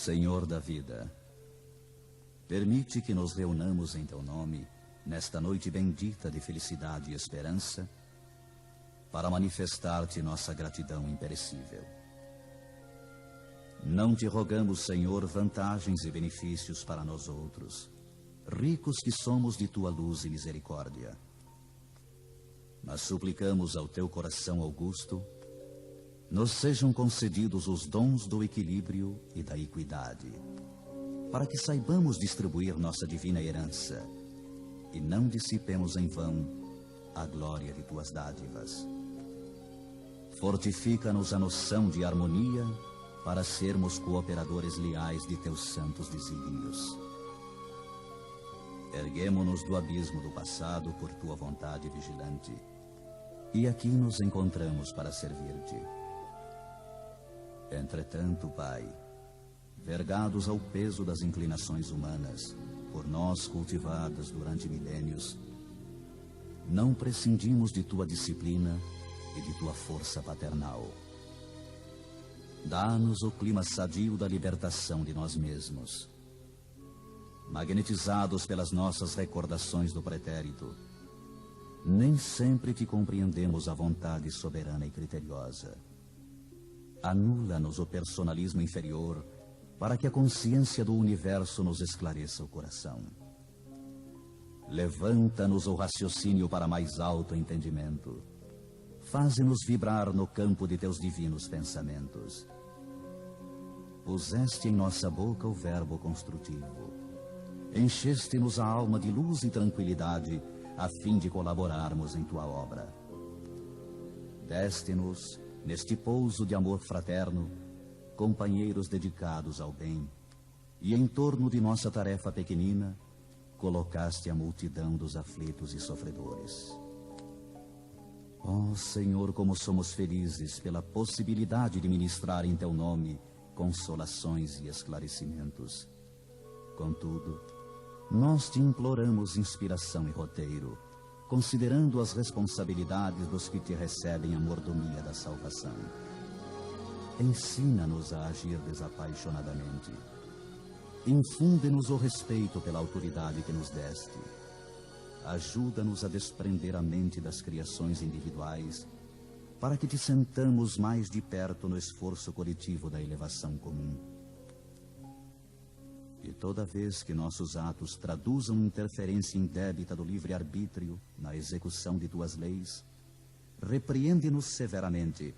Senhor da vida, permite que nos reunamos em Teu nome, nesta noite bendita de felicidade e esperança, para manifestar-te nossa gratidão imperecível. Não te rogamos, Senhor, vantagens e benefícios para nós outros, ricos que somos de Tua luz e misericórdia. Mas suplicamos ao Teu coração augusto, nos sejam concedidos os dons do equilíbrio e da equidade, para que saibamos distribuir nossa divina herança e não dissipemos em vão a glória de Tuas dádivas. Fortifica-nos a noção de harmonia para sermos cooperadores leais de Teus santos desígnios. Erguemo-nos do abismo do passado por Tua vontade vigilante, e aqui nos encontramos para servir-te. Entretanto, Pai, vergados ao peso das inclinações humanas, por nós cultivadas durante milênios, não prescindimos de Tua disciplina e de Tua força paternal. Dá-nos o clima sadio da libertação de nós mesmos. Magnetizados pelas nossas recordações do pretérito, nem sempre te compreendemos a vontade soberana e criteriosa. Anula-nos o personalismo inferior para que a consciência do universo nos esclareça o coração. Levanta-nos o raciocínio para mais alto entendimento. Faze-nos vibrar no campo de Teus divinos pensamentos. Puseste em nossa boca o verbo construtivo. Encheste-nos a alma de luz e tranquilidade a fim de colaborarmos em Tua obra. Deste-nos, neste pouso de amor fraterno, companheiros dedicados ao bem, e em torno de nossa tarefa pequenina, colocaste a multidão dos aflitos e sofredores. Ó Senhor, como somos felizes pela possibilidade de ministrar em Teu nome consolações e esclarecimentos. Contudo, nós te imploramos inspiração e roteiro, considerando as responsabilidades dos que te recebem a mordomia da salvação. Ensina-nos a agir desapaixonadamente. Infunde-nos o respeito pela autoridade que nos deste. Ajuda-nos a desprender a mente das criações individuais, para que te sentamos mais de perto no esforço coletivo da elevação comum. E toda vez que nossos atos traduzam interferência indébita do livre-arbítrio na execução de Tuas leis, repreende-nos severamente,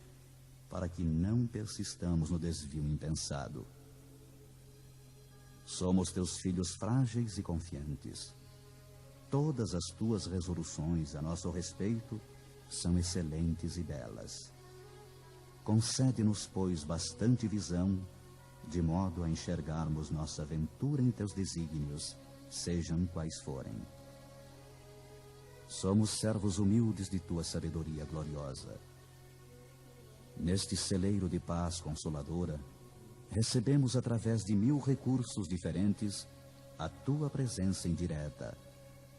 para que não persistamos no desvio impensado. Somos Teus filhos frágeis e confiantes. Todas as Tuas resoluções a nosso respeito são excelentes e belas. Concede-nos, pois, bastante visão, de modo a enxergarmos nossa aventura em Teus desígnios, sejam quais forem. Somos servos humildes de Tua sabedoria gloriosa. Neste celeiro de paz consoladora, recebemos através de 1000 recursos diferentes a Tua presença indireta,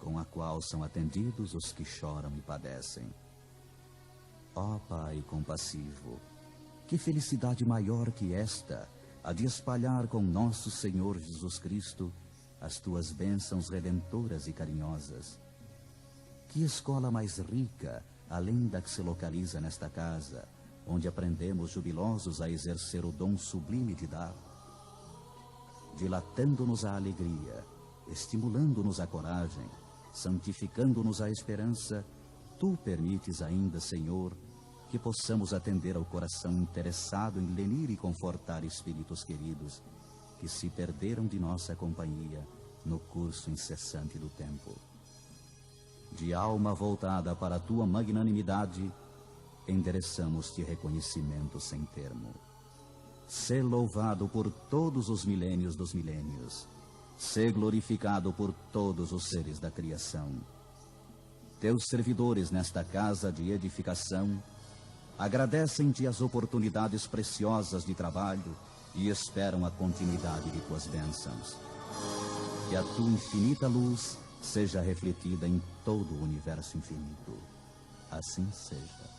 com a qual são atendidos os que choram e padecem. Ó Pai compassivo, que felicidade maior que esta, a de espalhar com nosso Senhor Jesus Cristo as Tuas bênçãos redentoras e carinhosas. Que escola mais rica, além da que se localiza nesta casa, onde aprendemos jubilosos a exercer o dom sublime de dar, dilatando-nos a alegria, estimulando-nos a coragem, santificando-nos a esperança. Tu permites ainda, Senhor, que possamos atender ao coração interessado em lenir e confortar espíritos queridos que se perderam de nossa companhia no curso incessante do tempo. De alma voltada para a Tua magnanimidade, endereçamos-te reconhecimento sem termo. Sê louvado por todos os milênios dos milênios. Sê glorificado por todos os seres da criação. Teus servidores nesta casa de edificação agradecem-te as oportunidades preciosas de trabalho e esperam a continuidade de Tuas bênçãos. Que a Tua infinita luz seja refletida em todo o universo infinito. Assim seja.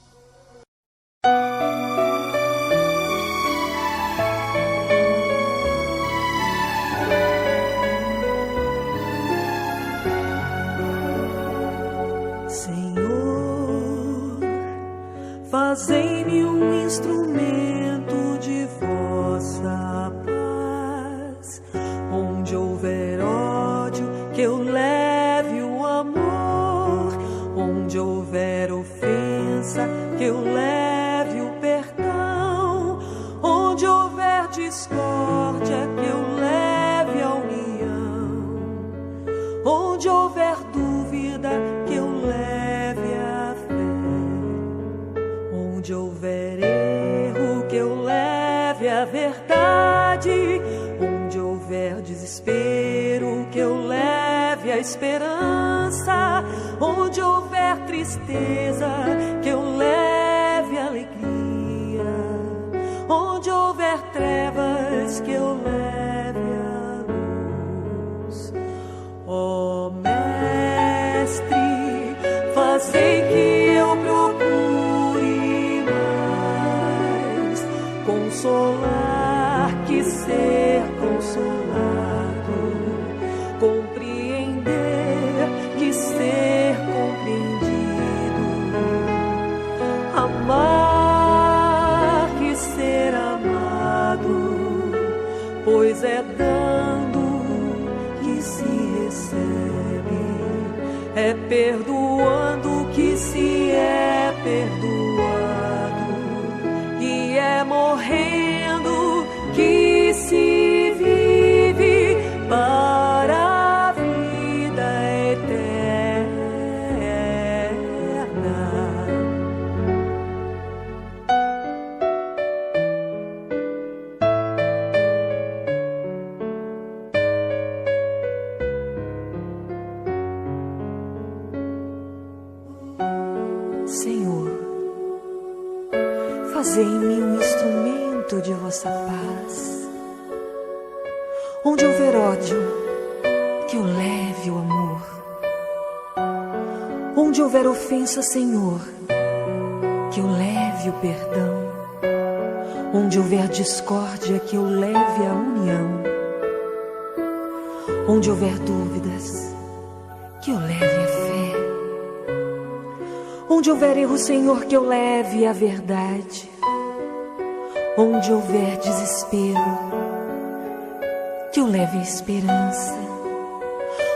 Fazei-me um instrumento de vossa paz. Onde houver ódio, que eu leve o amor. Onde houver ofensa, que eu leve o perdão. Onde houver discórdia, que eu leve a união. Onde houver dúvida, que eu leve a fé. Onde houver erro, que eu leve a verdade. Onde houver desespero, que eu leve a esperança. Onde houver tristeza, que eu leve a alegria. Onde houver trevas, que eu leve a luz. Ó Mestre, fazei que eu procure mais consolar que ser consolado, compreender que ser compreendido, amar que ser amado, pois é dando que se recebe, é perdoando que se é perdoado, e é morrendo que se vive para a vida eterna. Senhor, fazei-me um instrumento de vossa paz. Onde houver ódio, que eu leve o amor. Onde houver ofensa, Senhor, que eu leve o perdão. Onde houver discórdia, que eu leve a união. Onde houver dúvidas, que eu leve a fé. Onde houver erro, Senhor, que eu leve a verdade. Onde houver desespero, que eu leve a esperança.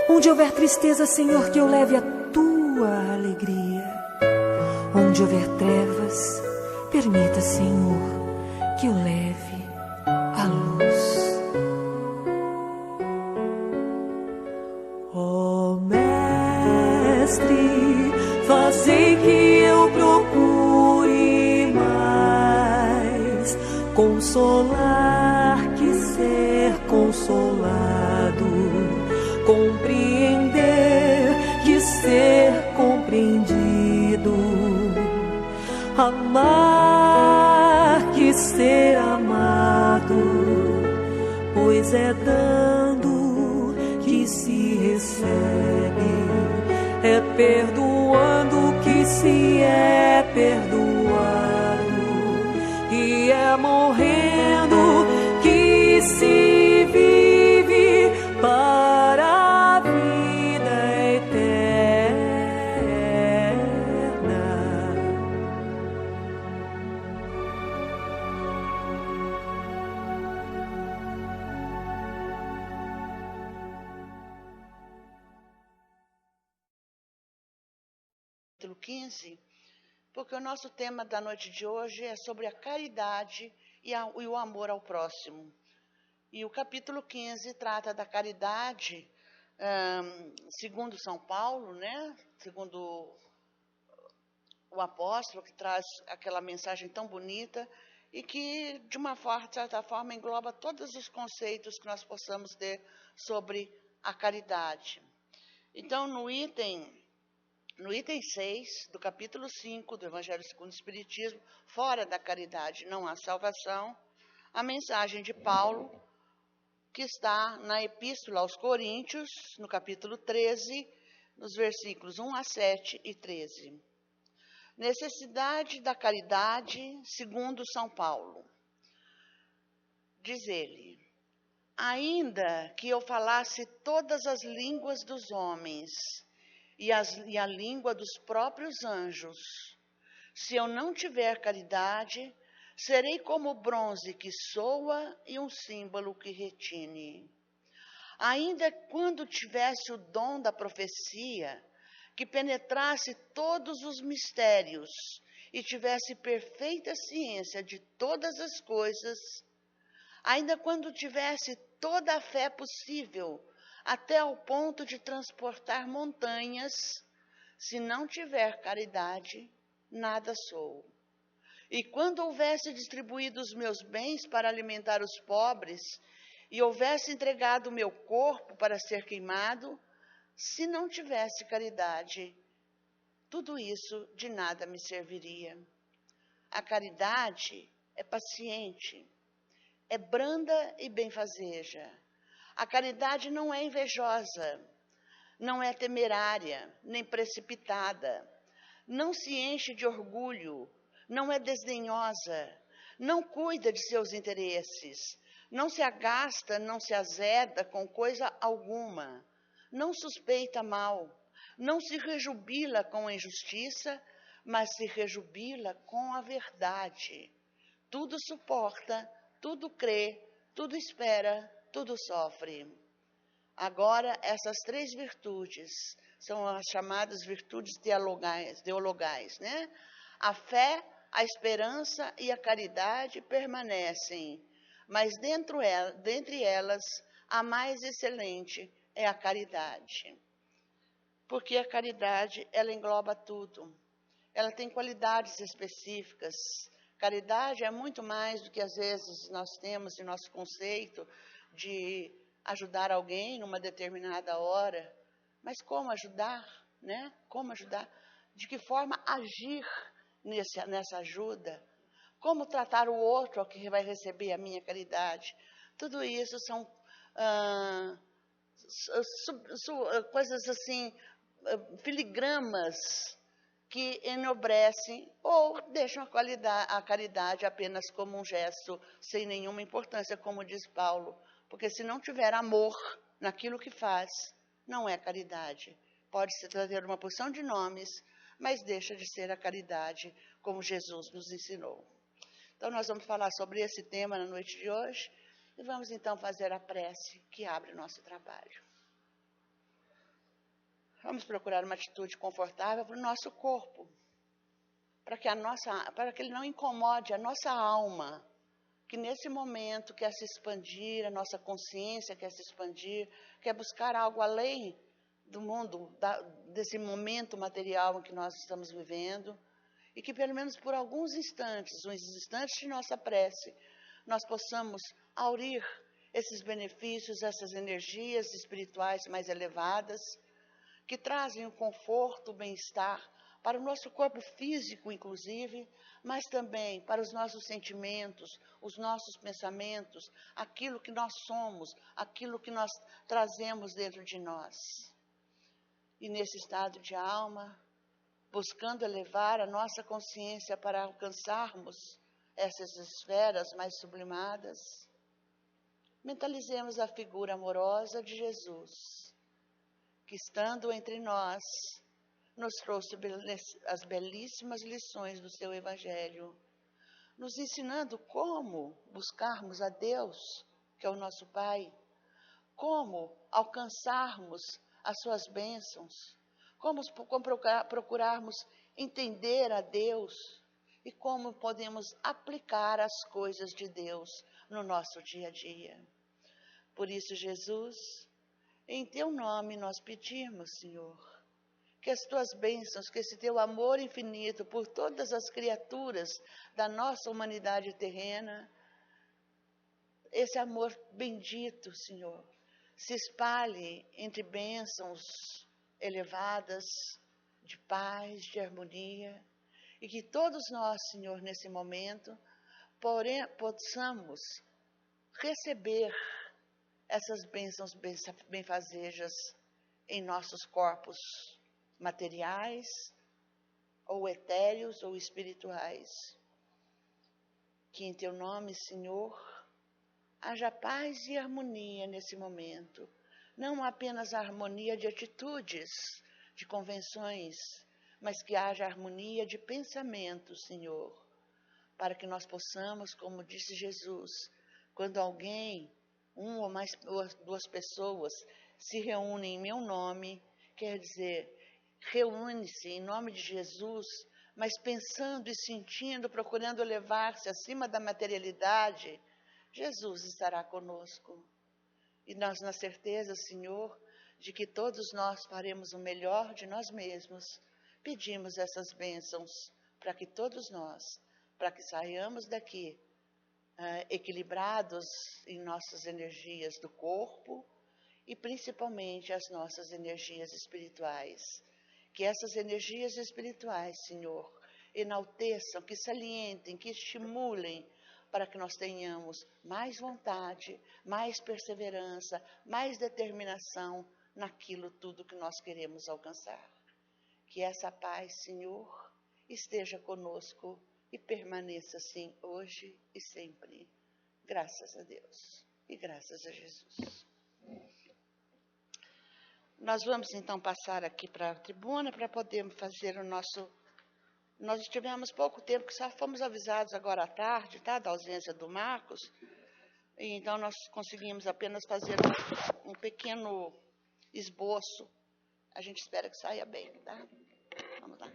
Onde houver tristeza, Senhor, que eu leve a tua alegria. Onde houver trevas, permita, Senhor, que eu leve a luz. Ó Mestre, fazei que eu procure mais consolar que ser consolado, compreender que ser compreendido, amar que ser amado, pois é dando que se recebe, é perdoando que se é perdoado, e é morrendo que se vive para a vida eterna. Capítulo 15, porque o nosso tema da noite de hoje é sobre a caridade e o amor ao próximo. E o capítulo 15 trata da caridade, segundo São Paulo, né? Segundo o apóstolo, que traz aquela mensagem tão bonita e que, de uma certa forma, engloba todos os conceitos que nós possamos ter sobre a caridade. Então, no item 6 do capítulo 5 do Evangelho segundo o Espiritismo, fora da caridade não há salvação, a mensagem de Paulo, que está na Epístola aos Coríntios, no capítulo 13, nos versículos 1 a 7 e 13. Necessidade da caridade, segundo São Paulo. Diz ele: ainda que eu falasse todas as línguas dos homens e a língua dos próprios anjos, Se eu não tiver caridade, serei como o bronze que soa e um símbolo que retine. Ainda quando tivesse o dom da profecia, que penetrasse todos os mistérios e tivesse perfeita ciência de todas as coisas, ainda quando tivesse toda a fé possível, até ao ponto de transportar montanhas, se não tiver caridade, nada sou. E quando houvesse distribuído os meus bens para alimentar os pobres, e houvesse entregado o meu corpo para ser queimado, se não tivesse caridade, tudo isso de nada me serviria. A caridade é paciente, é branda e benfazeja. A caridade não é invejosa, não é temerária, nem precipitada, não se enche de orgulho, não é desdenhosa, não cuida de seus interesses, não se agasta, não se azeda com coisa alguma, não suspeita mal, não se rejubila com a injustiça, mas se rejubila com a verdade. Tudo suporta, tudo crê, tudo espera, tudo sofre. Agora, essas três virtudes são as chamadas virtudes teologais, né? A fé, a esperança e a caridade permanecem, mas dentre elas, a mais excelente é a caridade. Porque a caridade, ela engloba tudo. Ela tem qualidades específicas. Caridade é muito mais do que, às vezes, nós temos em nosso conceito de ajudar alguém numa determinada hora. Mas como ajudar, né? Como ajudar? De que forma agir nessa ajuda? Como tratar o outro ao que vai receber a minha caridade? Tudo isso são coisas assim, filigramas que enobrecem ou deixam a caridade apenas como um gesto sem nenhuma importância, como diz Paulo. Porque se não tiver amor naquilo que faz, não é caridade. Pode-se trazer uma porção de nomes, mas deixa de ser a caridade como Jesus nos ensinou. Então, nós vamos falar sobre esse tema na noite de hoje e vamos então fazer a prece que abre o nosso trabalho. Vamos procurar uma atitude confortável para o nosso corpo, para que ele não incomode a nossa alma, que nesse momento quer se expandir, a nossa consciência quer se expandir, quer buscar algo além do mundo, desse momento material em que nós estamos vivendo, e que pelo menos por alguns instantes, uns instantes de nossa prece, nós possamos aurir esses benefícios, essas energias espirituais mais elevadas, que trazem o conforto, o bem-estar para o nosso corpo físico, inclusive, mas também para os nossos sentimentos, os nossos pensamentos, aquilo que nós somos, aquilo que nós trazemos dentro de nós. E nesse estado de alma, buscando elevar a nossa consciência para alcançarmos essas esferas mais sublimadas, mentalizemos a figura amorosa de Jesus, que estando entre nós, nos trouxe as belíssimas lições do seu Evangelho, nos ensinando como buscarmos a Deus, que é o nosso Pai, como alcançarmos as suas bênçãos, como procurarmos entender a Deus e como podemos aplicar as coisas de Deus no nosso dia a dia. Por isso, Jesus, em teu nome nós pedimos, Senhor, que as tuas bênçãos, que esse teu amor infinito por todas as criaturas da nossa humanidade terrena, esse amor bendito, Senhor, se espalhe entre bênçãos elevadas, de paz, de harmonia, e que todos nós, Senhor, nesse momento, possamos receber essas bênçãos benfazejas em nossos corpos materiais, ou etéreos, ou espirituais. Que em teu nome, Senhor, haja paz e harmonia nesse momento. Não apenas a harmonia de atitudes, de convenções, mas que haja harmonia de pensamento, Senhor, para que nós possamos, como disse Jesus, quando alguém, duas pessoas se reúnem em meu nome, quer dizer, reúne-se em nome de Jesus, mas pensando e sentindo, procurando elevar-se acima da materialidade, Jesus estará conosco. E nós, na certeza, Senhor, de que todos nós faremos o melhor de nós mesmos, pedimos essas bênçãos para que todos nós, para que saiamos daqui equilibrados em nossas energias do corpo e principalmente as nossas energias espirituais. Que essas energias espirituais, Senhor, enalteçam, que salientem, que estimulem, para que nós tenhamos mais vontade, mais perseverança, mais determinação naquilo tudo que nós queremos alcançar. Que essa paz, Senhor, esteja conosco e permaneça assim hoje e sempre. Graças a Deus e graças a Jesus. Nós vamos então passar aqui para a tribuna para podermos fazer o nosso... Nós tivemos pouco tempo, que só fomos avisados agora à tarde, tá, da ausência do Marcos. E então nós conseguimos apenas fazer um pequeno esboço. A gente espera que saia bem, tá? Vamos lá.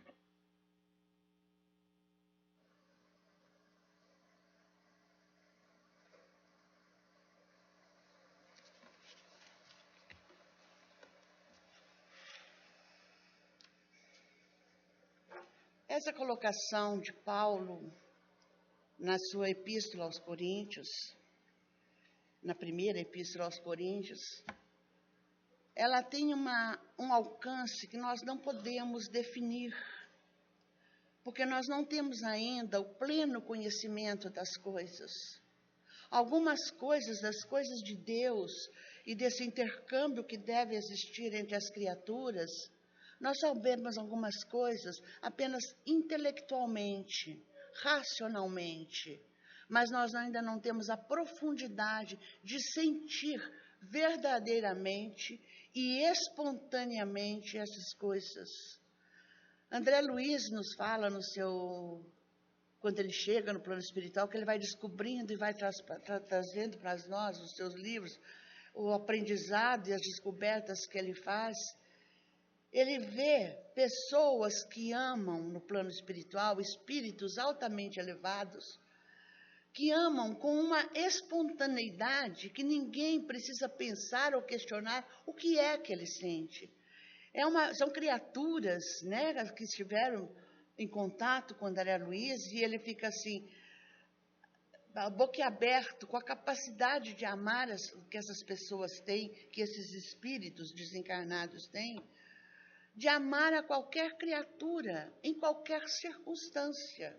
Essa colocação de Paulo na sua epístola aos Coríntios, na primeira epístola aos Coríntios, ela tem um alcance que nós não podemos definir, porque nós não temos ainda o pleno conhecimento das coisas. Algumas coisas, das coisas de Deus e desse intercâmbio que deve existir entre as criaturas, nós sabemos algumas coisas apenas intelectualmente, racionalmente, mas nós ainda não temos a profundidade de sentir verdadeiramente e espontaneamente essas coisas. André Luiz nos fala quando ele chega no plano espiritual, que ele vai descobrindo e vai trazendo para nós, os seus livros, o aprendizado e as descobertas que ele faz. Ele vê pessoas que amam no plano espiritual, espíritos altamente elevados, que amam com uma espontaneidade que ninguém precisa pensar ou questionar o que é que ele sente. São criaturas, né, que estiveram em contato com André Luiz, e ele fica assim, boquiaberto, com a capacidade de amar que essas pessoas têm, que esses espíritos desencarnados têm, de amar a qualquer criatura, em qualquer circunstância.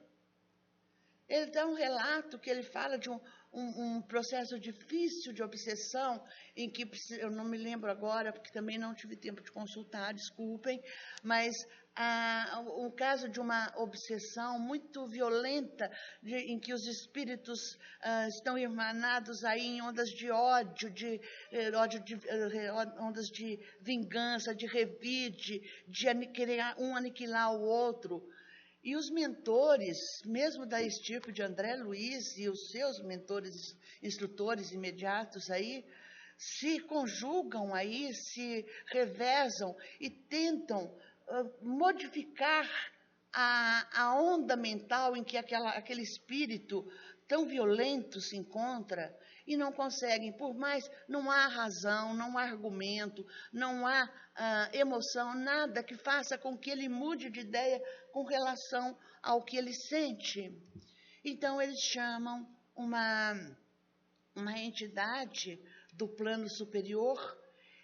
Ele dá um relato que ele fala de um processo difícil de obsessão, em que, eu não me lembro agora, porque também não tive tempo de consultar, desculpem, mas um caso de uma obsessão muito violenta, em que os espíritos estão irmanados aí em ondas de ódio, ondas de vingança, de revide, de querer um aniquilar o outro. E os mentores, mesmo da estirpe de André Luiz e os seus mentores, instrutores imediatos aí, se conjugam aí, se revezam e tentam modificar a onda mental em que aquele espírito tão violento se encontra, e não conseguem, por mais, não há razão, não há argumento, não há emoção, nada que faça com que ele mude de ideia com relação ao que ele sente. Então, eles chamam uma entidade do plano superior,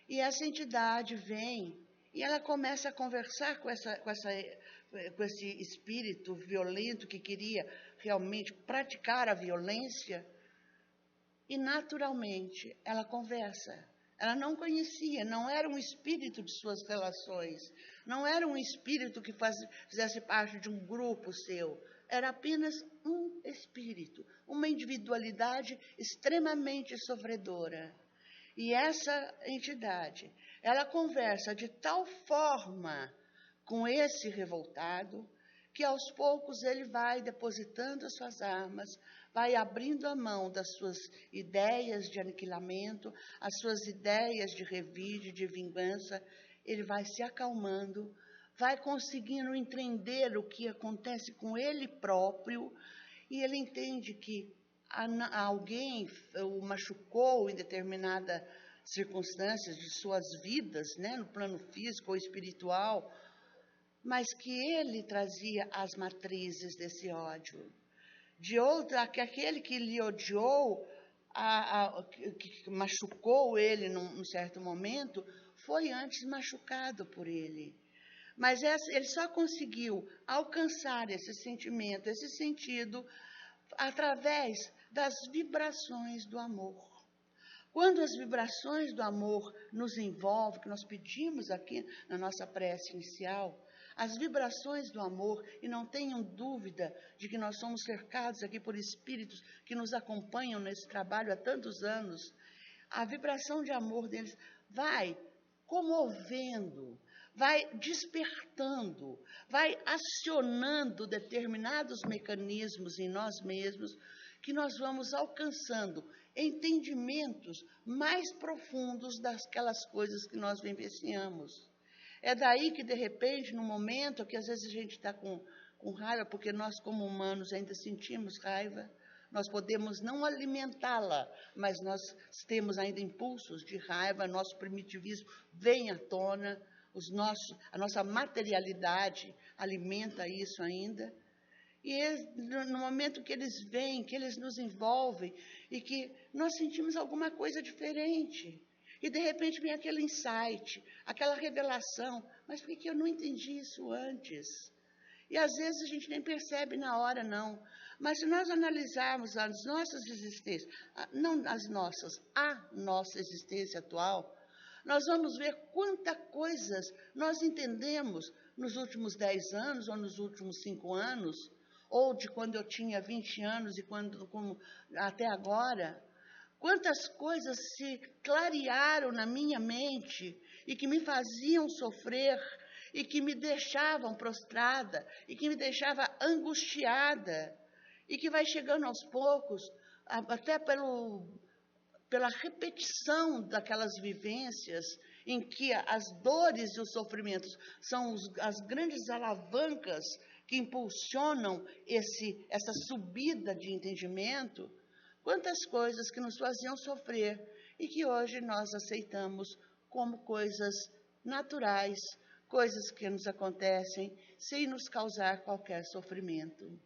e essa entidade vem e ela começa a conversar com esse espírito violento que queria realmente praticar a violência. E, naturalmente, ela conversa. Ela não conhecia, não era um espírito de suas relações, não era um espírito que fizesse parte de um grupo seu. Era apenas um espírito, uma individualidade extremamente sofredora. E essa entidade, ela conversa de tal forma com esse revoltado, que aos poucos ele vai depositando as suas armas, vai abrindo a mão das suas ideias de aniquilamento, as suas ideias de revide, de vingança, ele vai se acalmando, vai conseguindo entender o que acontece com ele próprio, e ele entende que alguém o machucou em determinada circunstâncias de suas vidas, né, no plano físico ou espiritual, mas que ele trazia as matrizes desse ódio. De outra, que aquele que lhe odiou, que machucou ele num certo momento, foi antes machucado por ele. Mas ele só conseguiu alcançar esse sentimento, esse sentido, através das vibrações do amor. Quando as vibrações do amor nos envolvem, que nós pedimos aqui na nossa prece inicial, as vibrações do amor, e não tenham dúvida de que nós somos cercados aqui por espíritos que nos acompanham nesse trabalho há tantos anos, a vibração de amor deles vai comovendo, vai despertando, vai acionando determinados mecanismos em nós mesmos, que nós vamos alcançando entendimentos mais profundos daquelas coisas que nós vivenciamos. É daí que, de repente, no momento que às vezes a gente está com raiva, porque nós, como humanos, ainda sentimos raiva, nós podemos não alimentá-la, mas nós temos ainda impulsos de raiva, nosso primitivismo vem à tona, a nossa materialidade alimenta isso ainda. E no momento que eles vêm, que eles nos envolvem, e que nós sentimos alguma coisa diferente, e de repente vem aquele insight, aquela revelação, mas por que eu não entendi isso antes? E às vezes a gente nem percebe na hora, não. Mas se nós analisarmos as nossas existências, não as nossas, a nossa existência atual, nós vamos ver quantas coisas nós entendemos nos últimos 10 anos, ou nos últimos 5 anos, ou de quando eu tinha 20 anos e até agora. Quantas coisas se clarearam na minha mente e que me faziam sofrer, e que me deixavam prostrada, e que me deixava angustiada, e que vai chegando aos poucos, até pela repetição daquelas vivências, em que as dores e os sofrimentos são as grandes alavancas que impulsionam essa subida de entendimento. Quantas coisas que nos faziam sofrer e que hoje nós aceitamos como coisas naturais, coisas que nos acontecem sem nos causar qualquer sofrimento.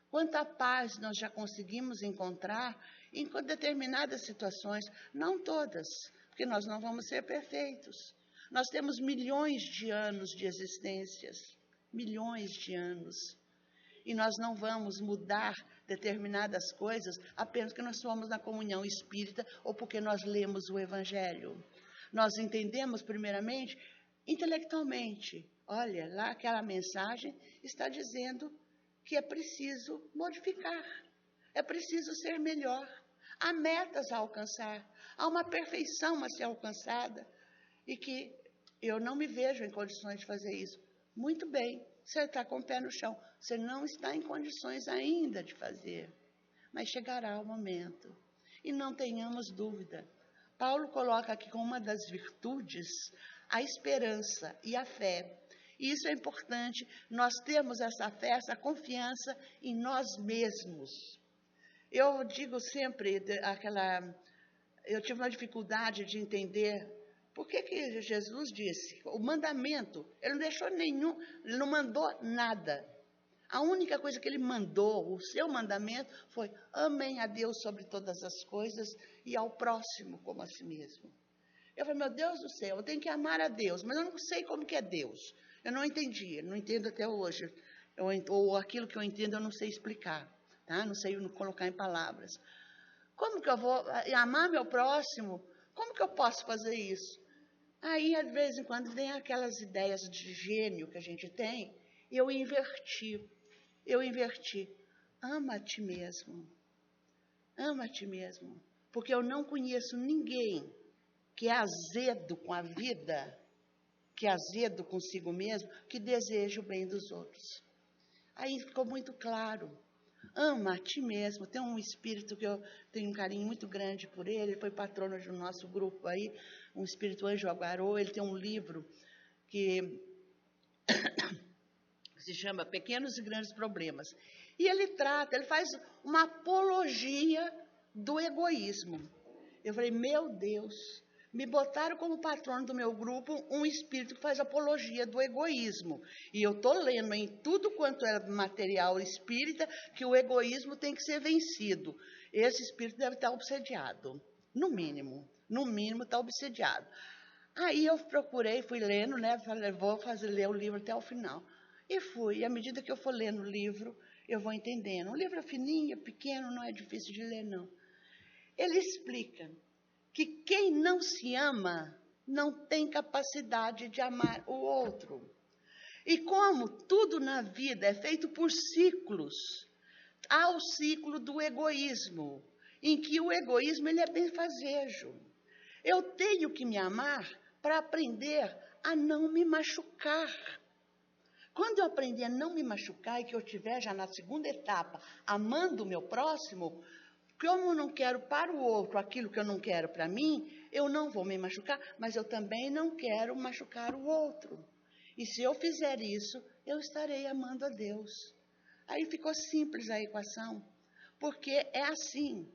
Quanta paz nós já conseguimos encontrar em determinadas situações, não todas, porque nós não vamos ser perfeitos. Nós temos milhões de anos de existências, milhões de anos. E nós não vamos mudar determinadas coisas apenas porque nós somos na comunhão espírita ou porque nós lemos o Evangelho. Nós entendemos, primeiramente, intelectualmente. Olha, lá aquela mensagem está dizendo que é preciso modificar, é preciso ser melhor. Há metas a alcançar, há uma perfeição a ser alcançada e que eu não me vejo em condições de fazer isso. Muito bem, você está com o pé no chão, você não está em condições ainda de fazer, mas chegará o momento. E não tenhamos dúvida. Paulo coloca aqui como uma das virtudes a esperança e a fé. E isso é importante, nós temos essa fé, essa confiança em nós mesmos. Eu digo sempre, eu tive uma dificuldade de entender por que Jesus disse, o mandamento, ele não deixou nenhum, ele não mandou nada. A única coisa que ele mandou, o seu mandamento, foi amem a Deus sobre todas as coisas e ao próximo como a si mesmo. Eu falei, meu Deus do céu, eu tenho que amar a Deus, mas eu não sei como que é Deus. Eu não entendi, não entendo até hoje. Ou aquilo que eu entendo eu não sei explicar, tá? Não sei colocar em palavras. Como que eu vou amar meu próximo? Como que eu posso fazer isso? Aí, de vez em quando, vem aquelas ideias de gênio que a gente tem, e eu inverti. Ama a ti mesmo. Ama a ti mesmo. Porque eu não conheço ninguém que é azedo com a vida que é azedo consigo mesmo, que deseja o bem dos outros. Aí ficou muito claro. Ama a ti mesmo. Tem um espírito que eu tenho um carinho muito grande por ele. Ele foi patrono do nosso grupo aí, um espírito Anjo Aguarô. Ele tem um livro que se chama Pequenos e Grandes Problemas. E ele faz uma apologia do egoísmo. Eu falei, meu Deus, me botaram como patrono do meu grupo um espírito que faz apologia do egoísmo. E eu estou lendo em tudo quanto é material espírita que o egoísmo tem que ser vencido. Esse espírito deve estar obsediado, no mínimo está obsediado. Aí eu procurei, fui lendo, né? Falei, vou ler o livro até o final. E fui, e à medida que eu for lendo o livro, eu vou entendendo. Um livro é fininho, pequeno, não é difícil de ler, não. Ele explica que quem não se ama não tem capacidade de amar o outro. E como tudo na vida é feito por ciclos, há o ciclo do egoísmo, em que o egoísmo ele é benfazejo. Eu tenho que me amar para aprender a não me machucar. Quando eu aprender a não me machucar e que eu estiver já na segunda etapa, amando o meu próximo, como eu não quero para o outro aquilo que eu não quero para mim, eu não vou me machucar, mas eu também não quero machucar o outro. E se eu fizer isso, eu estarei amando a Deus. Aí ficou simples a equação, porque é assim.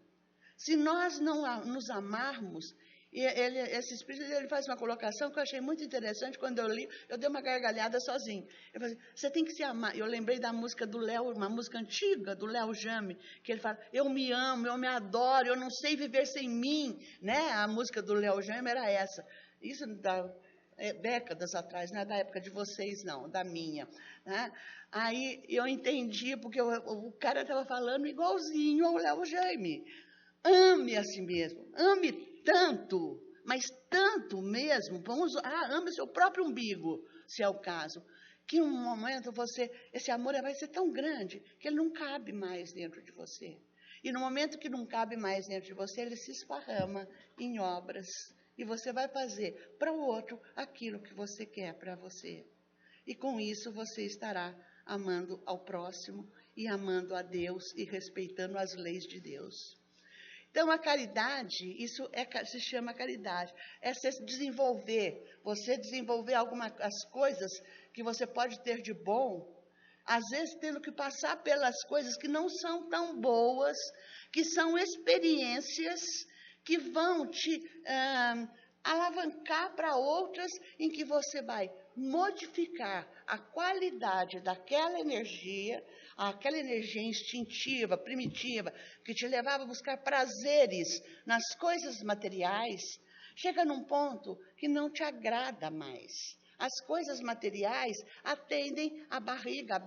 Se nós não nos amarmos, esse espírito ele faz uma colocação que eu achei muito interessante. Quando eu li, eu dei uma gargalhada sozinho. Eu falei, você tem que se amar. Eu lembrei da música do Léo, uma música antiga do Léo Jaime, que ele fala, eu me amo, eu me adoro, eu não sei viver sem mim. Né? A música do Léo Jaime era essa. Isso da décadas atrás, não é da época de vocês, não, da minha. Né? Aí eu entendi, porque o cara estava falando igualzinho ao Léo Jaime. Ame a si mesmo, ame tanto, mas tanto mesmo, ame seu próprio umbigo, se é o caso, que um momento esse amor vai ser tão grande que ele não cabe mais dentro de você. E no momento que não cabe mais dentro de você, ele se esparrama em obras. E você vai fazer para o outro aquilo que você quer para você. E com isso você estará amando ao próximo e amando a Deus e respeitando as leis de Deus. Então, a caridade, isso se chama caridade. É você desenvolver as coisas que você pode ter de bom, às vezes tendo que passar pelas coisas que não são tão boas, que são experiências que vão te alavancar para outras em que você vai modificar a qualidade daquela energia, aquela energia instintiva, primitiva, que te levava a buscar prazeres nas coisas materiais, chega num ponto que não te agrada mais. As coisas materiais atendem a barriga,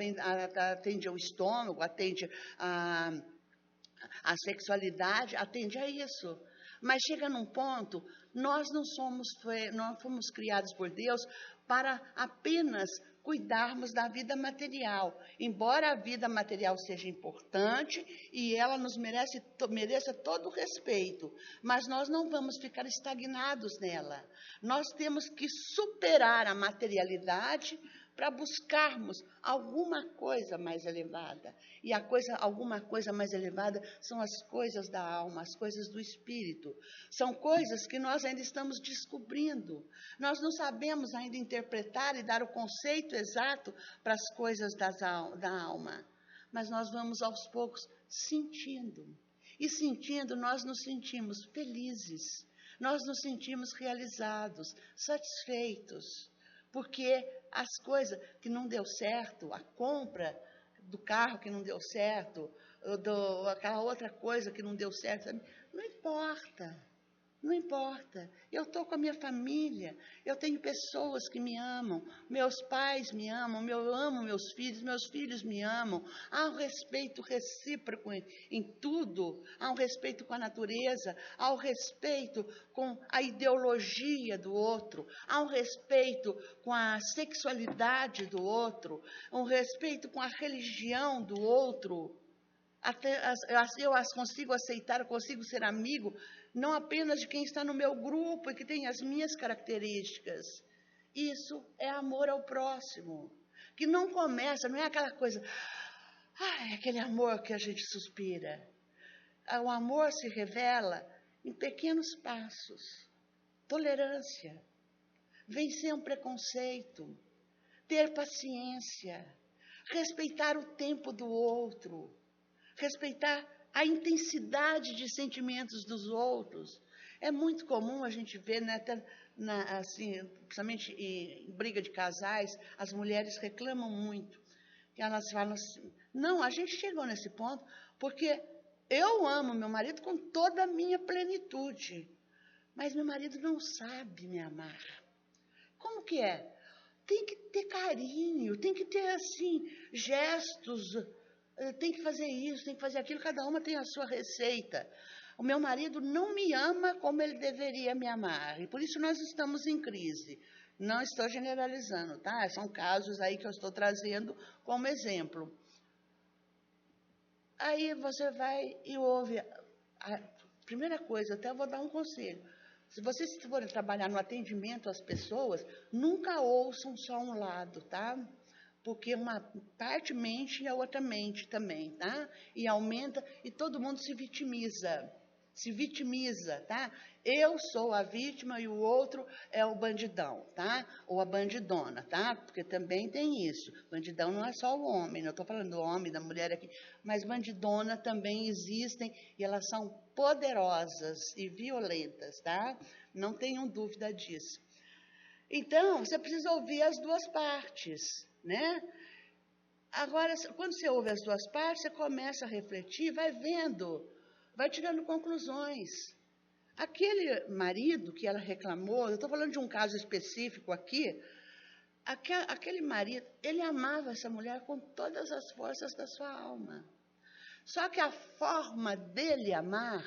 atende ao estômago, atende a sexualidade, atende a isso. Mas chega num ponto, nós não fomos criados por Deus para apenas cuidarmos da vida material. Embora a vida material seja importante e ela nos mereça todo o respeito, mas nós não vamos ficar estagnados nela. Nós temos que superar a materialidade para buscarmos alguma coisa mais elevada. E alguma coisa mais elevada são as coisas da alma, as coisas do espírito. São coisas que nós ainda estamos descobrindo. Nós não sabemos ainda interpretar e dar o conceito exato para as coisas da alma. Mas nós vamos aos poucos sentindo. E sentindo, nós nos sentimos felizes. Nós nos sentimos realizados, satisfeitos. Porque as coisas que não deu certo, a compra do carro que não deu certo, aquela outra coisa que não deu certo, não importa. Não importa, eu estou com a minha família, eu tenho pessoas que me amam, meus pais me amam, eu amo meus filhos me amam, há um respeito recíproco em tudo, há um respeito com a natureza, há um respeito com a ideologia do outro, há um respeito com a sexualidade do outro, um respeito com a religião do outro. Eu as consigo aceitar, eu consigo ser amigo, não apenas de quem está no meu grupo e que tem as minhas características. Isso é amor ao próximo, que não começa, não é aquela coisa, é aquele amor que a gente suspira. O amor se revela em pequenos passos. Tolerância, vencer um preconceito, ter paciência, respeitar o tempo do outro, respeitar a intensidade de sentimentos dos outros. É muito comum a gente ver, né, assim, principalmente em briga de casais, as mulheres reclamam muito. Que elas falam assim, não, a gente chegou nesse ponto porque eu amo meu marido com toda a minha plenitude, mas meu marido não sabe me amar. Como que é? Tem que ter carinho, tem que ter, assim, gestos, tem que fazer isso, tem que fazer aquilo, cada uma tem a sua receita. O meu marido não me ama como ele deveria me amar, e por isso nós estamos em crise. Não estou generalizando, tá? São casos aí que eu estou trazendo como exemplo. Aí você vai e ouve. A primeira coisa, até eu vou dar um conselho. Se vocês forem trabalhar no atendimento às pessoas, nunca ouçam só um lado, tá? Porque uma parte mente e a outra mente também, tá? E aumenta, e todo mundo se vitimiza, tá? Eu sou a vítima e o outro é o bandidão, tá? Ou a bandidona, tá? Porque também tem isso. Bandidão não é só o homem, não estou falando do homem, da mulher aqui, mas bandidona também existem e elas são poderosas e violentas, tá? Não tenham dúvida disso. Então, você precisa ouvir as duas partes, né? Agora, quando você ouve as duas partes, você começa a refletir, vai vendo, vai tirando conclusões. Aquele marido que ela reclamou, eu estou falando de um caso específico aqui, aquele marido, ele amava essa mulher com todas as forças da sua alma. Só que a forma dele amar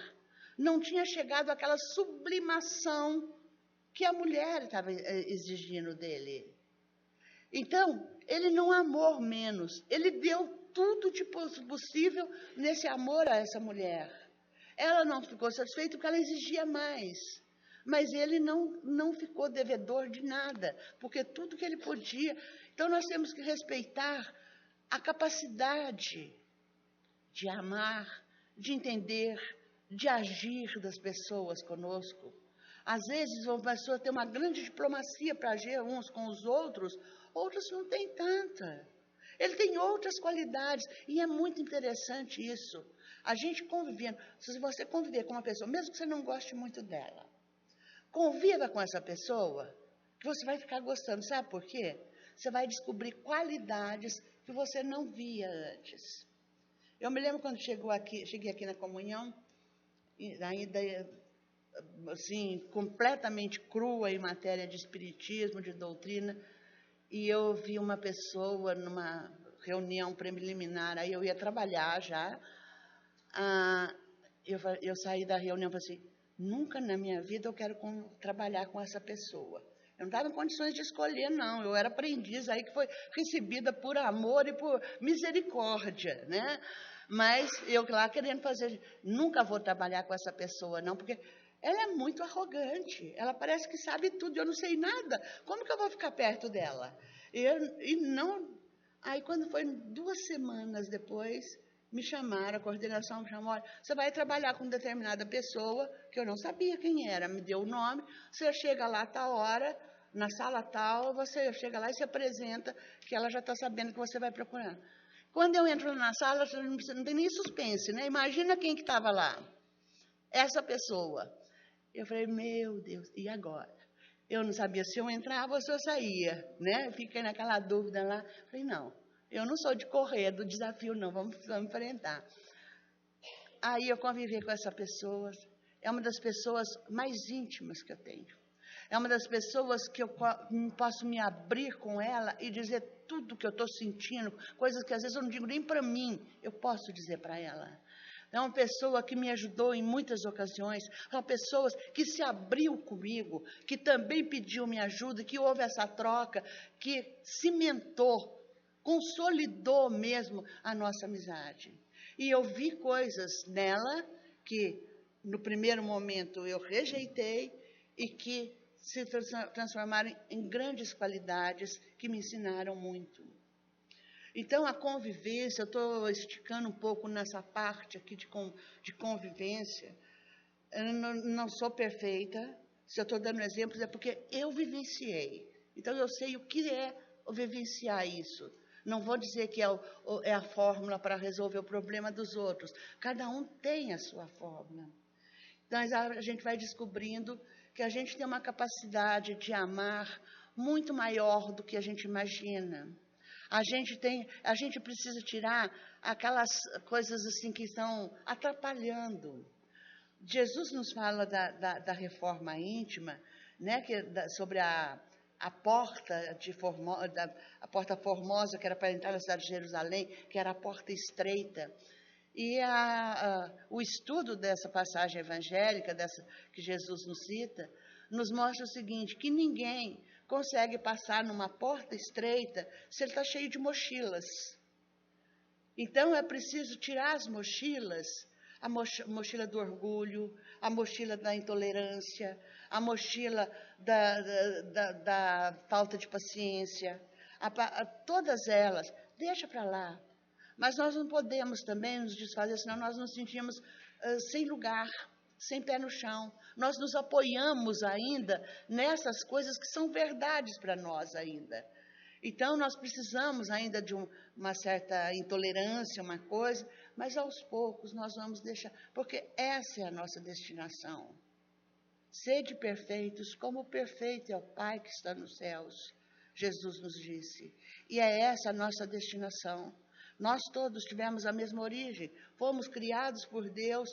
não tinha chegado àquela sublimação que a mulher estava exigindo dele. Então, ele não amou menos, ele deu tudo de possível nesse amor a essa mulher. Ela não ficou satisfeita porque ela exigia mais, mas ele não ficou devedor de nada, porque tudo que ele podia. Então, nós temos que respeitar a capacidade de amar, de entender, de agir das pessoas conosco. Às vezes, uma pessoa tem uma grande diplomacia para agir uns com os outros não têm tanta. Ele tem outras qualidades, e é muito interessante isso. A gente convivendo, se você conviver com uma pessoa, mesmo que você não goste muito dela, conviva com essa pessoa, que você vai ficar gostando. Sabe por quê? Você vai descobrir qualidades que você não via antes. Eu me lembro quando cheguei aqui na comunhão, ainda assim, completamente crua em matéria de espiritismo, de doutrina, e eu vi uma pessoa numa reunião preliminar, aí eu ia trabalhar já, eu saí da reunião e falei assim, nunca na minha vida eu quero trabalhar com essa pessoa. Eu não estava em condições de escolher, não, eu era aprendiz aí que foi recebida por amor e por misericórdia, né? Mas eu lá querendo fazer, nunca vou trabalhar com essa pessoa, não, porque ela é muito arrogante, ela parece que sabe tudo, eu não sei nada, como que eu vou ficar perto dela? Aí quando foi 2 semanas depois, me chamaram, a coordenação me chamou, olha, você vai trabalhar com determinada pessoa, que eu não sabia quem era, me deu o nome, você chega lá a tal hora, na sala tal, você chega lá e se apresenta, que ela já está sabendo que você vai procurando. Quando eu entro na sala, não tem nem suspense, né? Imagina quem que estava lá. Essa pessoa. Eu falei, meu Deus, e agora? Eu não sabia se eu entrava ou se eu saía, né? Fiquei naquela dúvida lá. Falei, não, eu não sou de correr do desafio, não, vamos enfrentar. Aí eu convivi com essa pessoa, é uma das pessoas mais íntimas que eu tenho. É uma das pessoas que eu posso me abrir com ela e dizer tudo que eu estou sentindo, coisas que às vezes eu não digo nem para mim, eu posso dizer para ela. É uma pessoa que me ajudou em muitas ocasiões, são pessoas que se abriu comigo, que também pediu minha ajuda, que houve essa troca, que cimentou, consolidou mesmo a nossa amizade. E eu vi coisas nela que, no primeiro momento, eu rejeitei e que se transformaram em grandes qualidades que me ensinaram muito. Então, a convivência, eu estou esticando um pouco nessa parte aqui de convivência. Eu não sou perfeita. Se eu estou dando exemplos, é porque eu vivenciei. Então, eu sei o que é vivenciar isso. Não vou dizer que é a fórmula para resolver o problema dos outros. Cada um tem a sua fórmula. Então, a gente vai descobrindo que a gente tem uma capacidade de amar muito maior do que a gente imagina. A gente precisa tirar aquelas coisas assim que estão atrapalhando. Jesus nos fala da reforma íntima, né, sobre a porta a porta formosa, que era para entrar na cidade de Jerusalém, que era a porta estreita. E o estudo dessa passagem evangélica, que Jesus nos cita, nos mostra o seguinte, que ninguém consegue passar numa porta estreita se ele está cheio de mochilas. Então, é preciso tirar as mochilas, a mochila do orgulho, a mochila da intolerância, a mochila da falta de paciência, todas elas, deixa para lá. Mas nós não podemos também nos desfazer, senão nós nos sentimos sem lugar, sem pé no chão. Nós nos apoiamos ainda nessas coisas que são verdades para nós ainda. Então, nós precisamos ainda de uma certa intolerância, uma coisa, mas aos poucos nós vamos deixar, porque essa é a nossa destinação. Sede perfeitos, como perfeito é o Pai que está nos céus, Jesus nos disse. E é essa a nossa destinação. Nós todos tivemos a mesma origem, fomos criados por Deus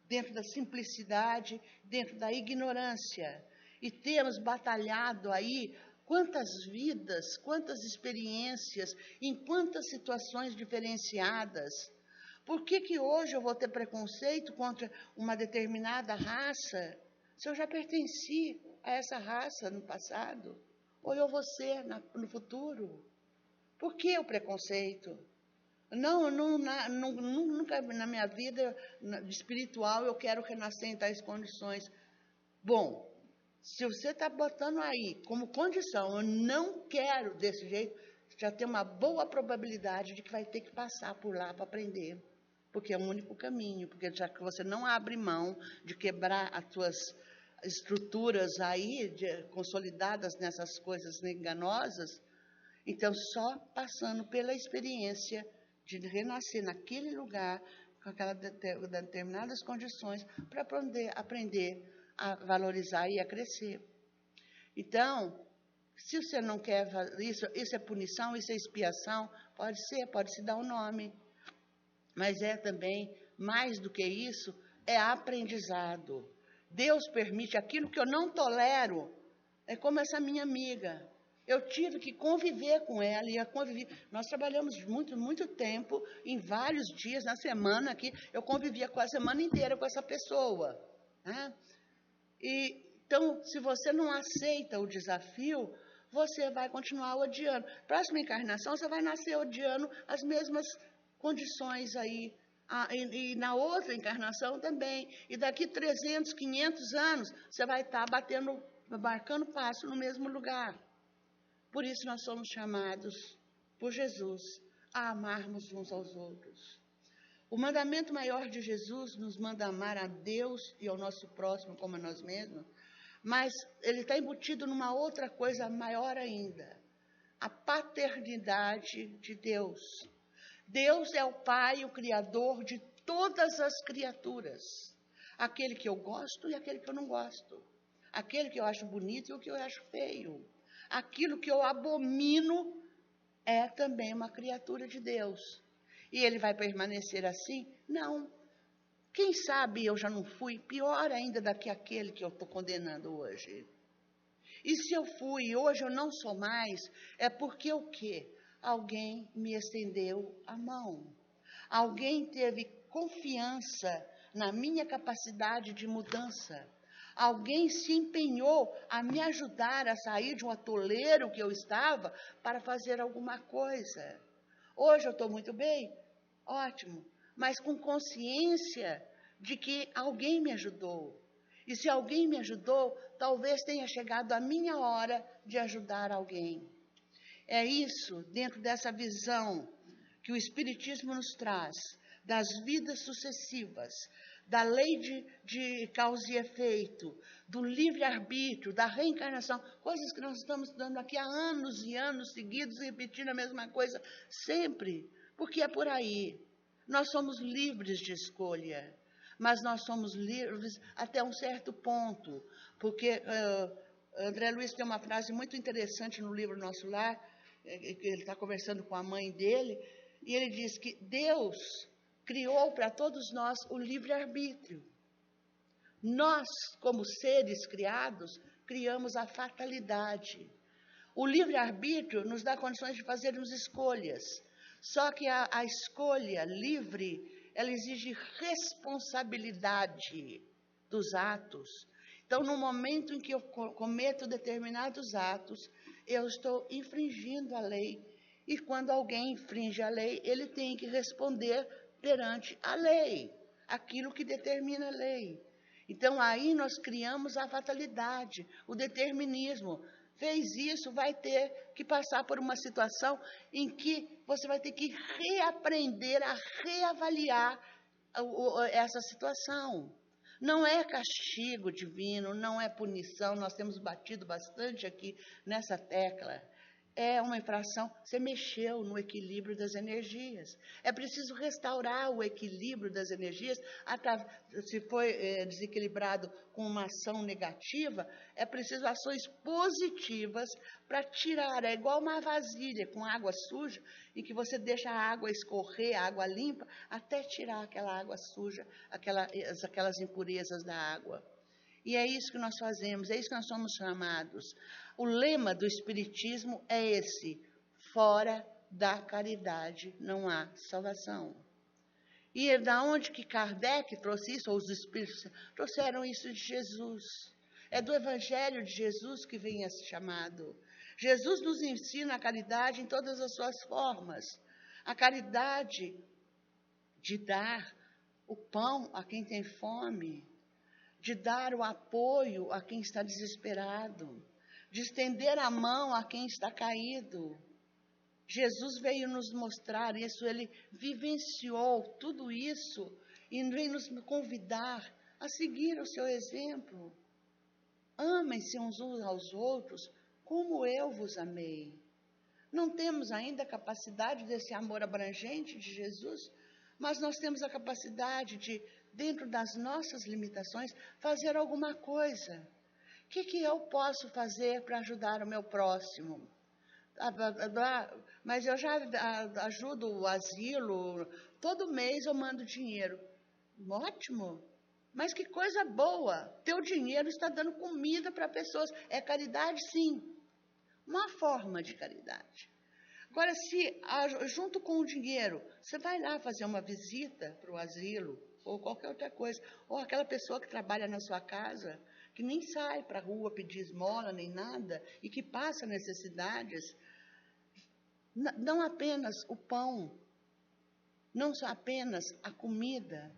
dentro da simplicidade, dentro da ignorância. E temos batalhado aí quantas vidas, quantas experiências, em quantas situações diferenciadas. Por que hoje eu vou ter preconceito contra uma determinada raça, se eu já pertenci a essa raça no passado? Ou eu vou ser no futuro? Por que o preconceito? Nunca na minha vida espiritual eu quero renascer em tais condições. Bom, se você está botando aí como condição, eu não quero desse jeito, já tem uma boa probabilidade de que vai ter que passar por lá para aprender. Porque é o único caminho, porque já que você não abre mão de quebrar as suas estruturas aí, consolidadas nessas coisas enganosas, então só passando pela experiência de renascer naquele lugar, com aquelas determinadas condições, para aprender a valorizar e a crescer. Então, se você não quer isso é punição, isso é expiação, pode se dar um nome. Mas é também, mais do que isso, é aprendizado. Deus permite aquilo que eu não tolero, é como essa minha amiga. Eu tive que conviver com ela e nós trabalhamos muito tempo, em vários dias, na semana aqui, eu convivia a semana inteira com essa pessoa. Né? Então, se você não aceita o desafio, você vai continuar odiando. Próxima encarnação, você vai nascer odiando as mesmas condições aí. E na outra encarnação também. E daqui 300, 500 anos, você vai estar marcando passo no mesmo lugar. Por isso nós somos chamados por Jesus a amarmos uns aos outros. O mandamento maior de Jesus nos manda amar a Deus e ao nosso próximo como a nós mesmos, mas ele está embutido numa outra coisa maior ainda, a paternidade de Deus. Deus é o Pai, o Criador de todas as criaturas, aquele que eu gosto e aquele que eu não gosto, aquele que eu acho bonito e o que eu acho feio. Aquilo que eu abomino é também uma criatura de Deus. E ele vai permanecer assim? Não. Quem sabe eu já não fui pior ainda do que aquele que eu estou condenando hoje. E se eu fui e hoje eu não sou mais, é porque o quê? Alguém me estendeu a mão. Alguém teve confiança na minha capacidade de mudança. Alguém se empenhou a me ajudar a sair de um atoleiro que eu estava para fazer alguma coisa. Hoje eu estou muito bem, ótimo, mas com consciência de que alguém me ajudou. E se alguém me ajudou, talvez tenha chegado a minha hora de ajudar alguém. É isso, dentro dessa visão que o Espiritismo nos traz, das vidas sucessivas, da lei de causa e efeito, do livre-arbítrio, da reencarnação, coisas que nós estamos estudando aqui há anos e anos seguidos, repetindo a mesma coisa sempre, porque é por aí. Nós somos livres de escolha, mas nós somos livres até um certo ponto, porque André Luiz tem uma frase muito interessante no livro Nosso Lar, que ele está conversando com a mãe dele, e ele diz que Deus criou para todos nós o livre-arbítrio. Nós, como seres criados, criamos a fatalidade. O livre-arbítrio nos dá condições de fazermos escolhas. Só que a escolha livre, ela exige responsabilidade dos atos. Então, no momento em que eu cometo determinados atos, eu estou infringindo a lei. E quando alguém infringe a lei, ele tem que responder perante a lei, aquilo que determina a lei. Então, aí nós criamos a fatalidade, o determinismo. Fez isso, vai ter que passar por uma situação em que você vai ter que reaprender a reavaliar essa situação. Não é castigo divino, não é punição, nós temos batido bastante aqui nessa tecla. É uma infração, você mexeu no equilíbrio das energias. É preciso restaurar o equilíbrio das energias. Se foi desequilibrado com uma ação negativa, é preciso ações positivas para tirar. É igual uma vasilha com água suja, em que você deixa a água escorrer, a água limpa, até tirar aquela água suja, aquelas impurezas da água. E é isso que nós fazemos, é isso que nós somos chamados. O lema do Espiritismo é esse: fora da caridade não há salvação. E da onde que Kardec trouxe isso, ou os Espíritos trouxeram isso de Jesus. É do Evangelho de Jesus que vem esse chamado. Jesus nos ensina a caridade em todas as suas formas. A caridade de dar o pão a quem tem fome, de dar o apoio a quem está desesperado, de estender a mão a quem está caído. Jesus veio nos mostrar isso, ele vivenciou tudo isso e veio nos convidar a seguir o seu exemplo. Amem-se uns aos outros como eu vos amei. Não temos ainda a capacidade desse amor abrangente de Jesus, mas nós temos a capacidade de, dentro das nossas limitações, fazer alguma coisa. O que eu posso fazer para ajudar o meu próximo? Mas eu já ajudo o asilo, todo mês eu mando dinheiro. Ótimo, mas que coisa boa, teu dinheiro está dando comida para pessoas. É caridade, sim, uma forma de caridade. Agora, se junto com o dinheiro, você vai lá fazer uma visita para o asilo, ou qualquer outra coisa, ou aquela pessoa que trabalha na sua casa, que nem sai para a rua pedir esmola nem nada, e que passa necessidades, não apenas o pão, não só apenas a comida,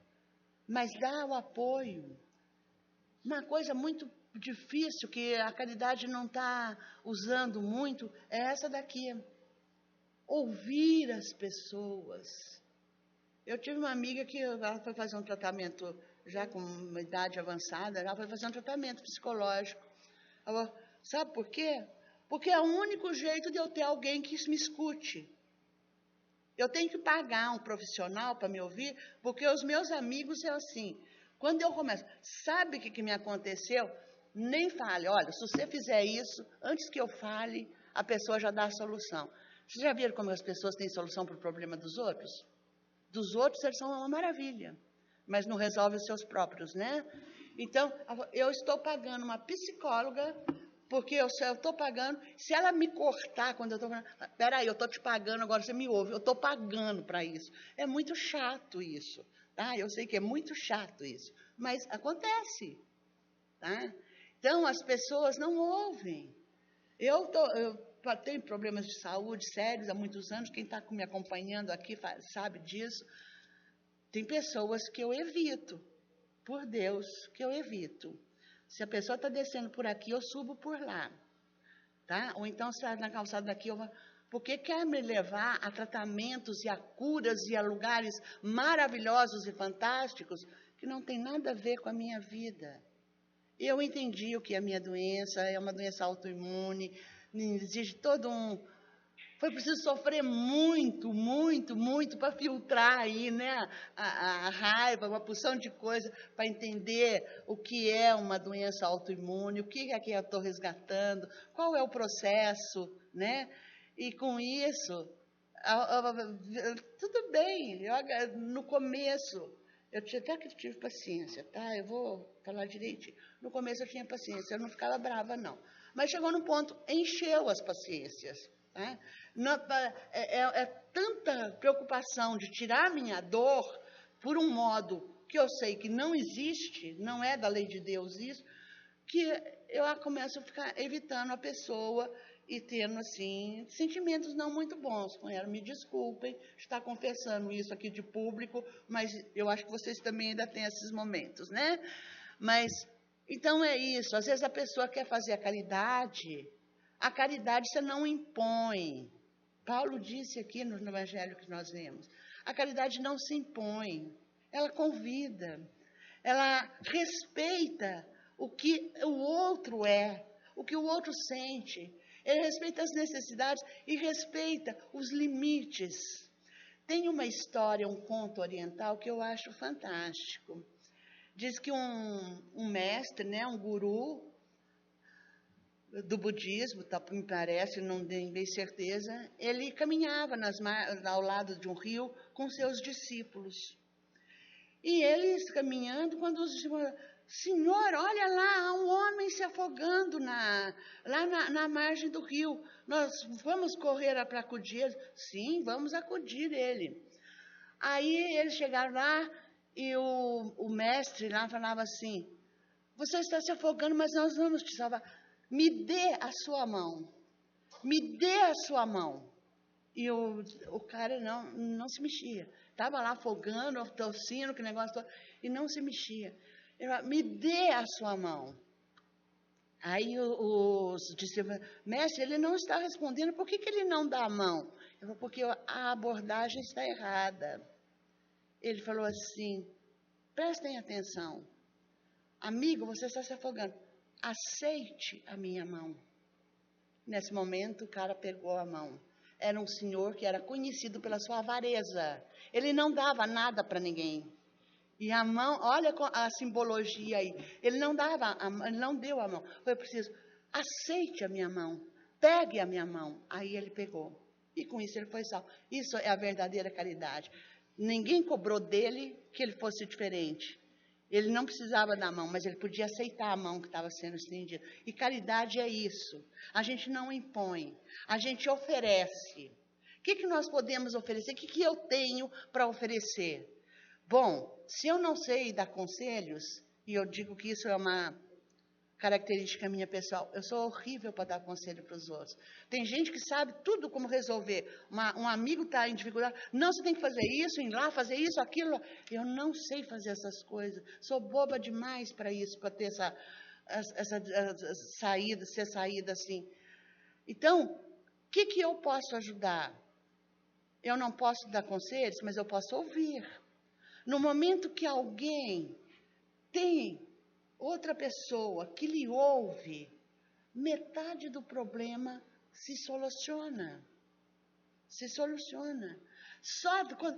mas dá o apoio. Uma coisa muito difícil que a caridade não está usando muito é essa daqui. Ouvir as pessoas. Eu tive uma amiga que ela foi fazer um tratamento, já com uma idade avançada, ela foi fazer um tratamento psicológico. Ela falou, sabe por quê? Porque é o único jeito de eu ter alguém que me escute. Eu tenho que pagar um profissional para me ouvir, porque os meus amigos é assim. Quando eu começo, sabe o que me aconteceu? Nem fale, olha, se você fizer isso, antes que eu fale, a pessoa já dá a solução. Vocês já viram como as pessoas têm solução para o problema dos outros? Dos outros, eles são uma maravilha, mas não resolvem os seus próprios, né? Então, eu estou pagando uma psicóloga, porque eu estou pagando, se ela me cortar quando eu estou falando, peraí, eu estou te pagando, agora você me ouve, eu estou pagando para isso. É muito chato isso, tá? Eu sei que é muito chato isso, mas acontece, tá? Então, as pessoas não ouvem. Eu tenho problemas de saúde sérios há muitos anos, quem está me acompanhando aqui sabe disso. Tem pessoas que eu evito, por Deus, que eu evito. Se a pessoa está descendo por aqui, eu subo por lá. Tá? Ou então, se está na calçada daqui, eu vou... Porque quer me levar a tratamentos e a curas e a lugares maravilhosos e fantásticos que não tem nada a ver com a minha vida. Eu entendi o que é a minha doença, é uma doença autoimune, exige todo um... Foi preciso sofrer muito, muito, muito para filtrar aí, né, a raiva, uma porção de coisa, para entender o que é uma doença autoimune, o que é que eu estou resgatando, qual é o processo, né? E com isso, tudo bem, no começo, eu até que tive paciência, tá? Eu vou falar direitinho. No começo eu tinha paciência, eu não ficava brava, não. Mas chegou num ponto, encheu as paciências. Tá? É tanta preocupação de tirar minha dor por um modo que eu sei que não existe, não é da lei de Deus isso, que eu começo a ficar evitando a pessoa e tendo, assim, sentimentos não muito bons com ela. Me desculpem estar confessando isso aqui de público, mas eu acho que vocês também ainda têm esses momentos, né? Mas, então é isso. Às vezes a pessoa quer fazer a caridade você não impõe. Paulo disse aqui no evangelho que nós lemos, a caridade não se impõe, ela convida, ela respeita o que o outro é, o que o outro sente, ele respeita as necessidades e respeita os limites. Tem uma história, um conto oriental que eu acho fantástico. Diz que um mestre, né, um guru do budismo, me parece, não tenho bem certeza, ele caminhava ao lado de um rio com seus discípulos. E eles caminhando, quando os discípulos, Senhor, olha lá, há um homem se afogando lá na margem do rio. Nós vamos correr para acudir ele? Sim, vamos acudir ele. Aí eles chegaram lá e o mestre lá falava assim, você está se afogando, mas nós vamos te salvar. Me dê a sua mão. Me dê a sua mão. E o cara não se mexia. Estava lá afogando, tossindo, que negócio todo, e não se mexia. Ele falou, me dê a sua mão. Aí os discípulos, mestre, ele não está respondendo, por que ele não dá a mão? Eu falei, porque a abordagem está errada. Ele falou assim, prestem atenção. Amigo, você está se afogando. Aceite a minha mão. Nesse momento, o cara pegou a mão. Era um senhor que era conhecido pela sua avareza. Ele não dava nada para ninguém. E a mão, olha a simbologia aí. Ele não deu a mão. Foi preciso, aceite a minha mão. Pegue a minha mão. Aí ele pegou. E com isso ele foi salvo. Isso é a verdadeira caridade. Ninguém cobrou dele que ele fosse diferente. Ele não precisava da mão, mas ele podia aceitar a mão que estava sendo estendida. E caridade é isso. A gente não impõe, a gente oferece. O que nós podemos oferecer? O que eu tenho para oferecer? Bom, se eu não sei dar conselhos, e eu digo que isso é uma característica minha pessoal, eu sou horrível para dar conselho para os outros. Tem gente que sabe tudo como resolver. Um amigo está em dificuldade, não, você tem que fazer isso, ir lá, fazer isso, aquilo. Eu não sei fazer essas coisas, sou boba demais para isso, para ter essa saída, ser saída assim. Então, o que eu posso ajudar? Eu não posso dar conselhos, mas eu posso ouvir. No momento que alguém tem outra pessoa que lhe ouve, metade do problema se soluciona. Se soluciona.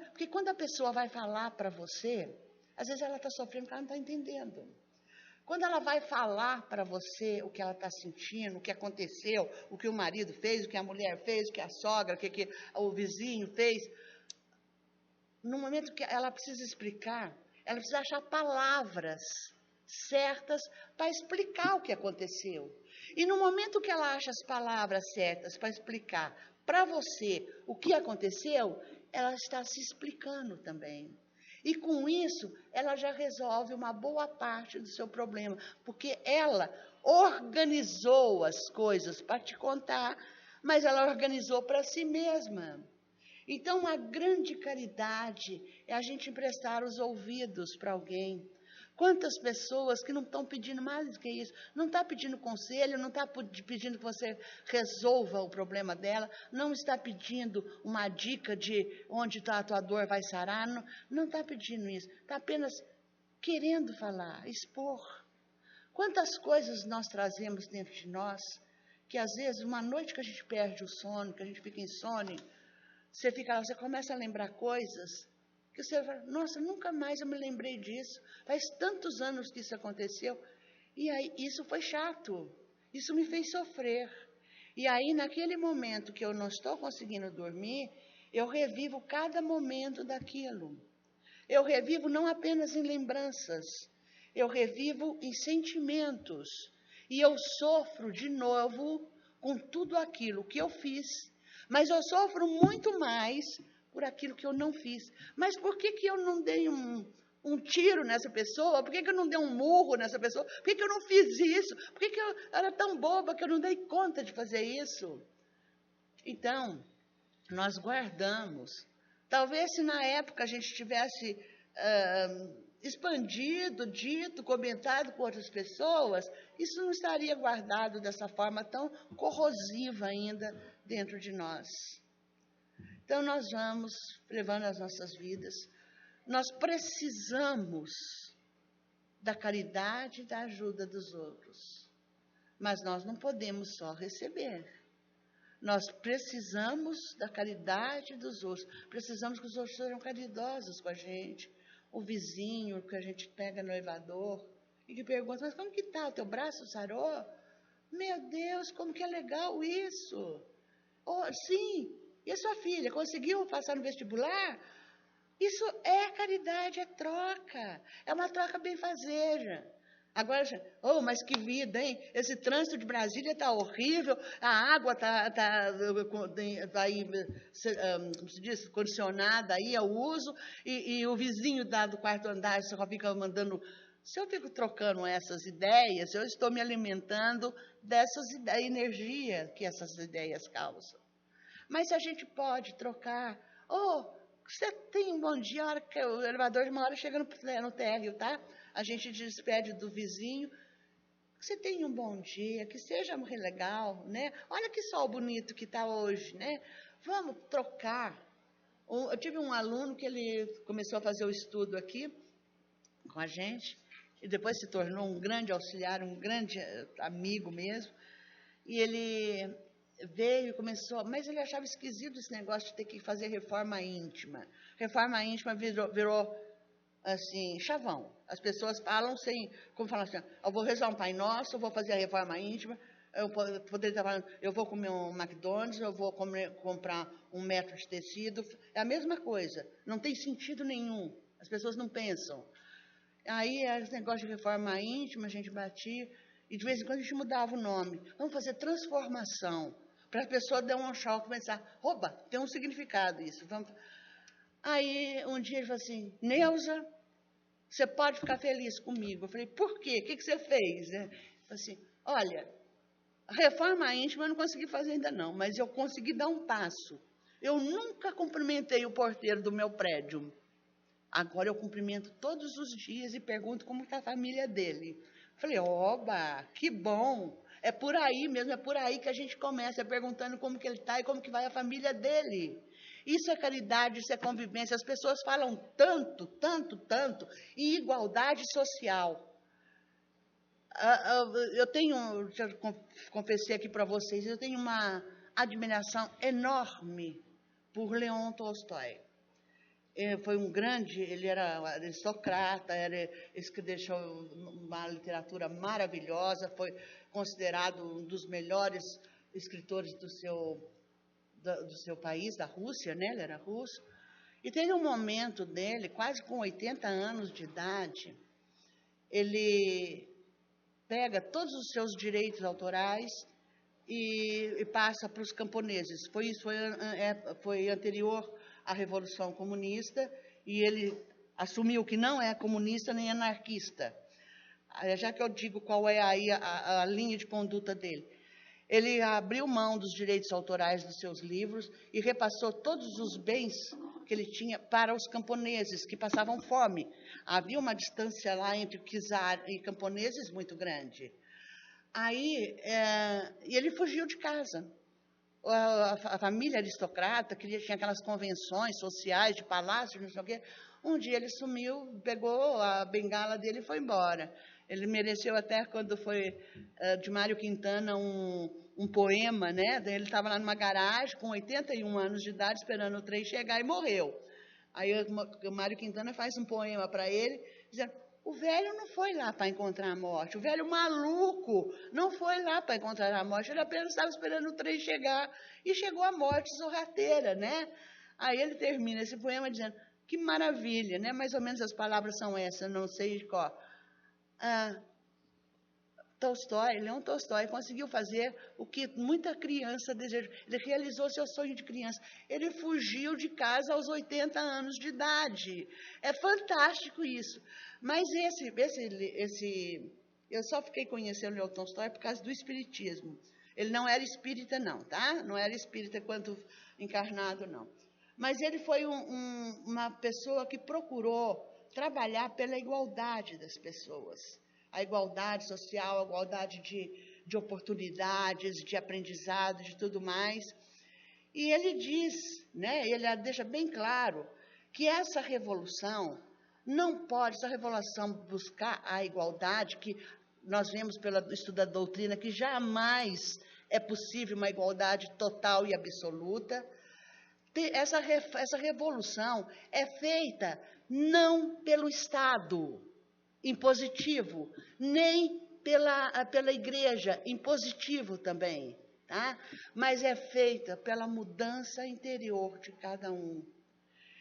Porque quando a pessoa vai falar para você, às vezes ela está sofrendo porque ela não está entendendo. Quando ela vai falar para você o que ela está sentindo, o que aconteceu, o que o marido fez, o que a mulher fez, o que a sogra, o que o vizinho fez, no momento que ela precisa explicar, ela precisa achar palavras certas para explicar o que aconteceu. E no momento que ela acha as palavras certas para explicar para você o que aconteceu, ela está se explicando também. E com isso, ela já resolve uma boa parte do seu problema, porque ela organizou as coisas para te contar, mas ela organizou para si mesma. Então, a grande caridade é a gente emprestar os ouvidos para alguém. Quantas pessoas que não estão pedindo mais do que isso, não está pedindo conselho, não está pedindo que você resolva o problema dela, não está pedindo uma dica de onde a tua dor vai sarar, não está pedindo isso, está apenas querendo falar, expor. Quantas coisas nós trazemos dentro de nós, que às vezes, uma noite que a gente perde o sono, que a gente fica insone, você fica lá, você começa a lembrar coisas, que você fala, nossa, nunca mais eu me lembrei disso, faz tantos anos que isso aconteceu, e aí isso foi chato, isso me fez sofrer. E aí, naquele momento que eu não estou conseguindo dormir, eu revivo cada momento daquilo. Eu revivo não apenas em lembranças, eu revivo em sentimentos. E eu sofro de novo com tudo aquilo que eu fiz, mas eu sofro muito mais por aquilo que eu não fiz. Mas por que eu não dei um tiro nessa pessoa? Por que eu não dei um murro nessa pessoa? Por que eu não fiz isso? Por que eu era tão boba que eu não dei conta de fazer isso? Então, nós guardamos. Talvez se na época a gente tivesse expandido, dito, comentado com outras pessoas, isso não estaria guardado dessa forma tão corrosiva ainda dentro de nós. Então, nós vamos levando as nossas vidas. Nós precisamos da caridade e da ajuda dos outros. Mas nós não podemos só receber. Nós precisamos da caridade dos outros. Precisamos que os outros sejam caridosos com a gente. O vizinho que a gente pega no elevador e que pergunta, mas como que está? O teu braço sarou? Meu Deus, como que é legal isso! Oh, sim, e a sua filha conseguiu passar no vestibular? Isso é caridade, é troca. É uma troca benfazeja. Agora, oh, mas que vida, hein? Esse trânsito de Brasília está horrível, a água está aí, como se diz, condicionada aí ao uso, e o vizinho do quarto andar só fica mandando. Se eu fico trocando essas ideias, eu estou me alimentando dessas energia que essas ideias causam. Mas se a gente pode trocar, você tem um bom dia, a hora que o elevador de uma hora chega no térreo, tá? A gente despede do vizinho. Você tenha um bom dia, que seja legal, né? Olha que sol bonito que está hoje, né? Vamos trocar. Eu tive um aluno que ele começou a fazer o estudo aqui com a gente, e depois se tornou um grande auxiliar, um grande amigo mesmo. E ele veio e começou, mas ele achava esquisito esse negócio de ter que fazer reforma íntima. Reforma íntima virou assim, chavão. As pessoas falam sem, como falam assim, eu vou rezar um Pai Nosso, eu vou fazer a reforma íntima, eu poderia estar falando, eu vou comer um McDonald's, eu vou comprar um metro de tecido, é a mesma coisa, não tem sentido nenhum, as pessoas não pensam. Aí, esse negócio de reforma íntima, a gente batia, e de vez em quando a gente mudava o nome. Vamos fazer transformação, para a pessoa dar um choque e pensar, oba, tem um significado isso. Aí, um dia ele falou assim, Neuza, você pode ficar feliz comigo. Eu falei, por quê? O que você fez? Ele falou assim, olha, a reforma íntima eu não consegui fazer ainda não, mas eu consegui dar um passo. Eu nunca cumprimentei o porteiro do meu prédio. Agora eu cumprimento todos os dias e pergunto como está a família dele. Eu falei, oba, que bom. É por aí mesmo, é por aí que a gente começa, perguntando como que ele está e como que vai a família dele. Isso é caridade, isso é convivência. As pessoas falam tanto, tanto, tanto em igualdade social. Eu tenho, já confessei aqui para vocês, eu tenho uma admiração enorme por Leon Tolstói. Ele foi um grande, ele era aristocrata, esse que deixou uma literatura maravilhosa, foi considerado um dos melhores escritores do seu país, da Rússia, né? Ele era russo. E teve um momento dele, quase com 80 anos de idade, ele pega todos os seus direitos autorais e passa para os camponeses. Foi anterior à Revolução Comunista, e ele assumiu que não é comunista nem anarquista. Já que eu digo qual é aí a linha de conduta dele. Ele abriu mão dos direitos autorais dos seus livros e repassou todos os bens que ele tinha para os camponeses que passavam fome. Havia uma distância lá entre czar e camponeses muito grande. Aí, ele fugiu de casa. A família aristocrata, que tinha aquelas convenções sociais de palácio, não sei o quê. Um dia ele sumiu, pegou a bengala dele e foi embora. Ele mereceu até, quando foi de Mário Quintana, um poema, né? Ele estava lá numa garagem com 81 anos de idade, esperando o trem chegar, e morreu. Aí o Mário Quintana faz um poema para ele, dizendo: o velho não foi lá para encontrar a morte, o velho maluco não foi lá para encontrar a morte, ele apenas estava esperando o trem chegar, e chegou a morte sorrateira, né? Aí ele termina esse poema dizendo: que maravilha, né? Mais ou menos as palavras são essas, não sei de qual. Leão Tolstói conseguiu fazer o que muita criança deseja. Ele realizou seu sonho de criança. Ele fugiu de casa aos 80 anos de idade. É fantástico isso. Mas eu só fiquei conhecendo Leão Tolstói por causa do espiritismo. Ele não era espírita, não, tá? Não era espírita quanto encarnado, não. Mas ele foi uma pessoa que procurou trabalhar pela igualdade das pessoas. A igualdade social, a igualdade de oportunidades, de aprendizado, de tudo mais. E ele diz, né, ele deixa bem claro que essa revolução não pode, essa revolução buscar a igualdade, que nós vemos pelo estudo da doutrina, que jamais é possível uma igualdade total e absoluta. Essa revolução é feita não pelo Estado impositivo, nem pela igreja impositivo também, tá? Mas é feita pela mudança interior de cada um.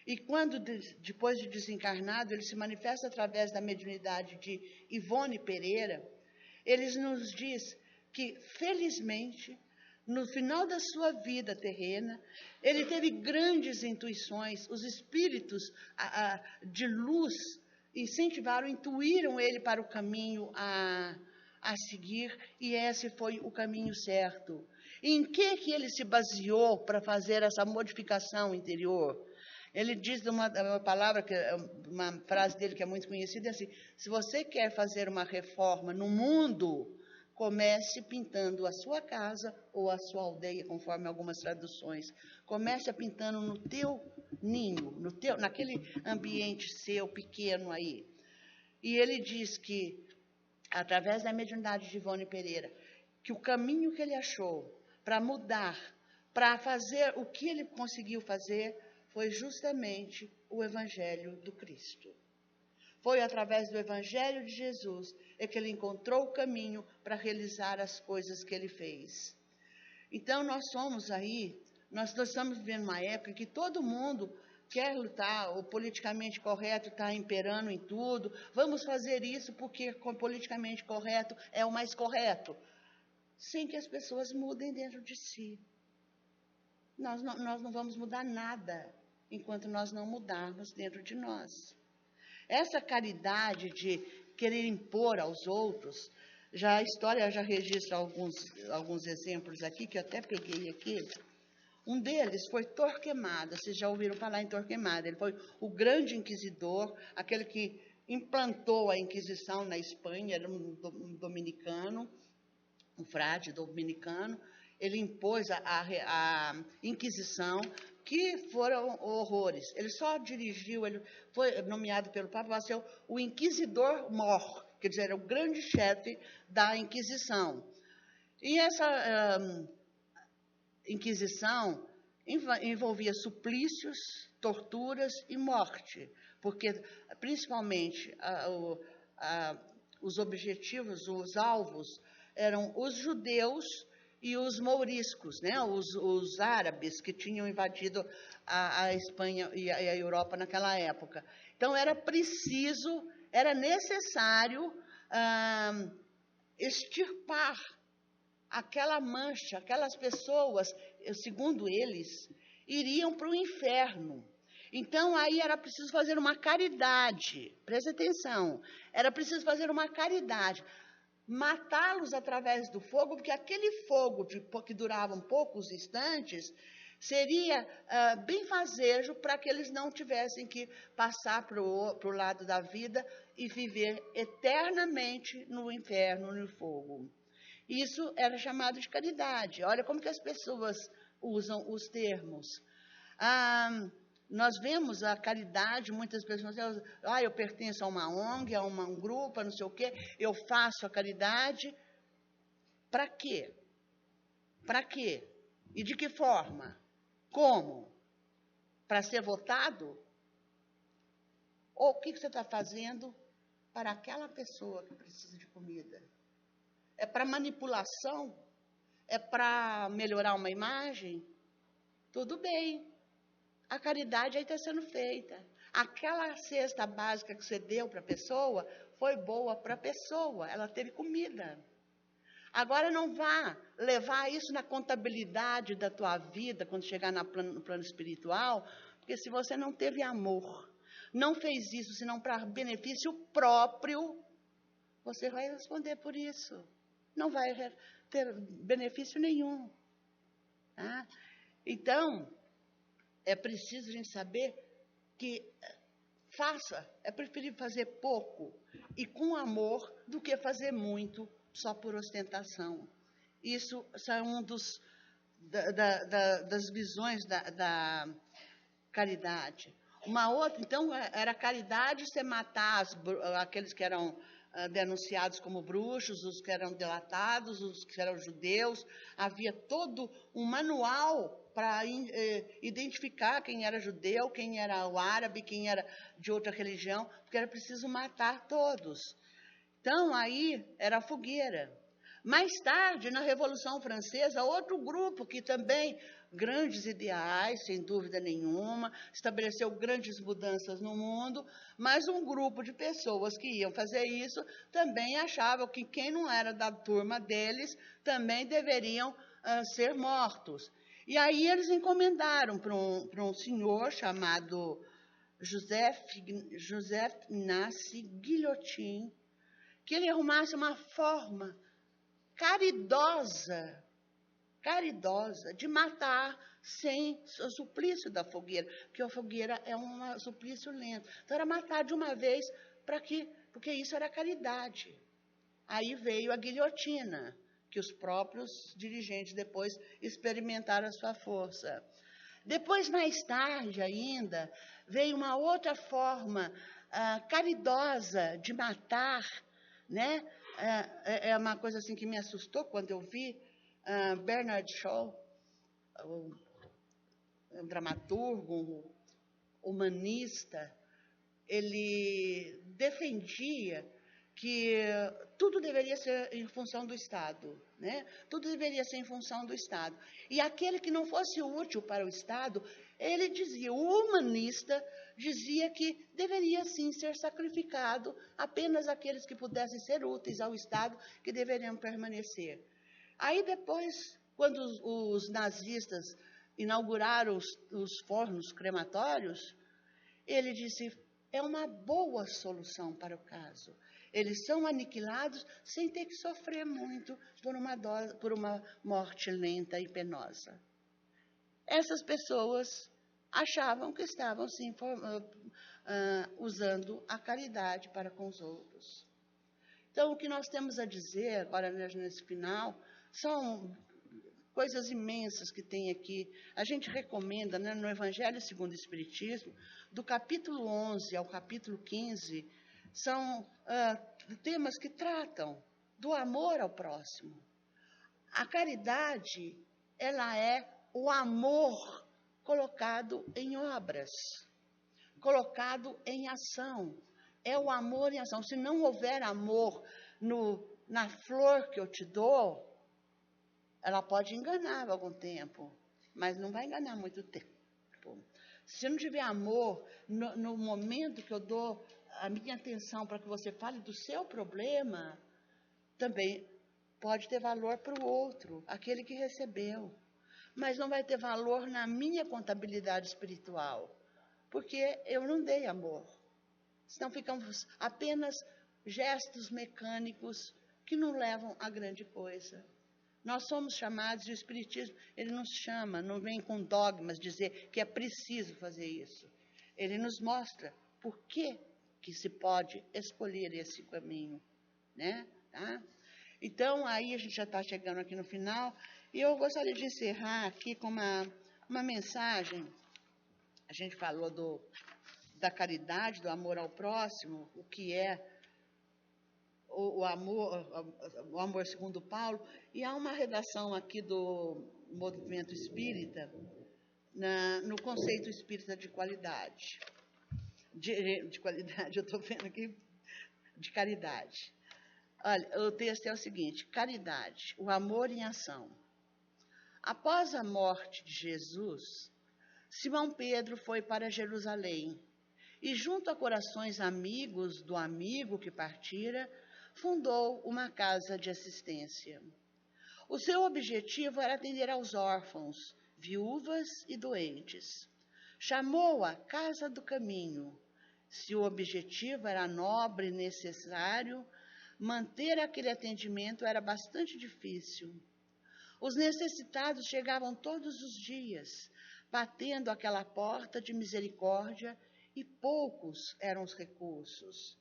E quando, depois de desencarnado, ele se manifesta através da mediunidade de Ivone Pereira, ele nos diz que, felizmente, no final da sua vida terrena, ele teve grandes intuições, os espíritos de luz incentivaram, intuíram ele para o caminho a seguir, e esse foi o caminho certo. Em que ele se baseou para fazer essa modificação interior? Ele diz uma palavra, uma frase dele que é muito conhecida, é assim: se você quer fazer uma reforma no mundo, comece pintando a sua casa ou a sua aldeia, conforme algumas traduções. Comece pintando no teu ninho, naquele ambiente seu pequeno aí. E ele diz que, através da mediunidade de Ivone Pereira, que o caminho que ele achou para mudar, para fazer o que ele conseguiu fazer, foi justamente o Evangelho do Cristo. Foi através do Evangelho de Jesus que ele encontrou o caminho para realizar as coisas que ele fez. Então, nós estamos vivendo uma época em que todo mundo quer lutar, o politicamente correto está imperando em tudo, vamos fazer isso porque o politicamente correto é o mais correto, sem que as pessoas mudem dentro de si. Nós não vamos mudar nada enquanto nós não mudarmos dentro de nós. Essa caridade de querer impor aos outros, a história já registra alguns exemplos aqui, que eu até peguei aqui. Um deles foi Torquemada. Vocês já ouviram falar em Torquemada? Ele foi o grande inquisidor, aquele que implantou a Inquisição na Espanha, era um dominicano, um frade dominicano. Ele impôs a Inquisição, que foram horrores. Ele só dirigiu, ele foi nomeado pelo Papa para ser o Inquisidor Mor, quer dizer, era o grande chefe da Inquisição. E essa Inquisição envolvia suplícios, torturas e morte, porque, principalmente, os objetivos, os alvos, eram os judeus e os mouriscos, né? Os árabes que tinham invadido a Espanha e a Europa naquela época. Então, era necessário extirpar aquela mancha, aquelas pessoas, segundo eles, iriam para o inferno. Então, aí era preciso fazer uma caridade, preste atenção, era preciso fazer uma caridade, matá-los através do fogo, porque aquele fogo que durava poucos instantes Seria benfazejo para que eles não tivessem que passar para o lado da vida e viver eternamente no inferno, no fogo. Isso era chamado de caridade. Olha como que as pessoas usam os termos. Nós vemos a caridade, muitas pessoas dizem, eu pertenço a uma ONG, a um grupo, a não sei o quê, eu faço a caridade. Para quê? Para quê? E de que forma? Como? Para ser votado? Ou o que você está fazendo para aquela pessoa que precisa de comida? É para manipulação? É para melhorar uma imagem? Tudo bem. A caridade aí está sendo feita. Aquela cesta básica que você deu para a pessoa foi boa para a pessoa. Ela teve comida. Agora não vá levar isso na contabilidade da tua vida, quando chegar no plano espiritual, porque se você não teve amor, não fez isso, senão para benefício próprio, você vai responder por isso. Não vai ter benefício nenhum. Tá? Então, é preciso a gente saber que é preferível fazer pouco e com amor do que fazer muito só por ostentação. Isso é um das visões da caridade. Uma outra, então, era caridade você matar aqueles que eram denunciados como bruxos, os que eram delatados, os que eram judeus. Havia todo um manual para identificar quem era judeu, quem era o árabe, quem era de outra religião, porque era preciso matar todos. Então, aí era a fogueira. Mais tarde, na Revolução Francesa, outro grupo que também, grandes ideais, sem dúvida nenhuma, estabeleceu grandes mudanças no mundo, mas um grupo de pessoas que iam fazer isso também achavam que quem não era da turma deles também deveriam ser mortos. E aí eles encomendaram para um senhor chamado Joseph Ignace Guillotin, que ele arrumasse uma forma caridosa de matar sem o suplício da fogueira, porque a fogueira é um suplício lento. Então, era matar de uma vez, porque isso era caridade. Aí veio a guilhotina, que os próprios dirigentes depois experimentaram a sua força. Depois, mais tarde ainda, veio uma outra forma caridosa de matar, né? É uma coisa assim que me assustou quando eu vi Bernard Shaw, um dramaturgo, um humanista. Ele defendia que tudo deveria ser em função do Estado, né? Tudo deveria ser em função do Estado. E aquele que não fosse útil para o Estado, ele dizia, o humanista dizia que deveria sim ser sacrificado apenas aqueles que pudessem ser úteis ao Estado, que deveriam permanecer. Aí depois, quando os nazistas inauguraram os fornos crematórios, ele disse, é uma boa solução para o caso. Eles são aniquilados sem ter que sofrer muito por uma morte lenta e penosa. Essas pessoas achavam que estavam sim usando a caridade para com os outros. Então, o que nós temos a dizer agora nesse final são coisas imensas que tem aqui. A gente recomenda, né, no Evangelho segundo o Espiritismo, do capítulo 11 ao capítulo 15, são temas que tratam do amor ao próximo. A caridade, ela é o amor colocado em obras, colocado em ação. É o amor em ação. Se não houver amor na flor que eu te dou, ela pode enganar algum tempo, mas não vai enganar muito tempo. Se não tiver amor, no momento que eu dou a minha atenção para que você fale do seu problema, também pode ter valor para o outro, aquele que recebeu. Mas não vai ter valor na minha contabilidade espiritual, porque eu não dei amor. Senão ficamos apenas gestos mecânicos que não levam a grande coisa. Nós somos chamados, e o Espiritismo, ele nos chama, não vem com dogmas dizer que é preciso fazer isso. Ele nos mostra por que se pode escolher esse caminho, né? Tá? Então, aí a gente já está chegando aqui no final, e eu gostaria de encerrar aqui com uma mensagem. A gente falou da caridade, do amor ao próximo, o que é o amor segundo Paulo, e há uma redação aqui do movimento espírita, no conceito espírita de qualidade. De qualidade, eu estou vendo aqui, de caridade. Olha, o texto é o seguinte: caridade, o amor em ação. Após a morte de Jesus, Simão Pedro foi para Jerusalém e, junto a corações amigos do amigo que partira, fundou uma casa de assistência. O seu objetivo era atender aos órfãos, viúvas e doentes. Chamou-a Casa do Caminho. Se o objetivo era nobre e necessário, manter aquele atendimento era bastante difícil. Os necessitados chegavam todos os dias, batendo aquela porta de misericórdia, e poucos eram os recursos.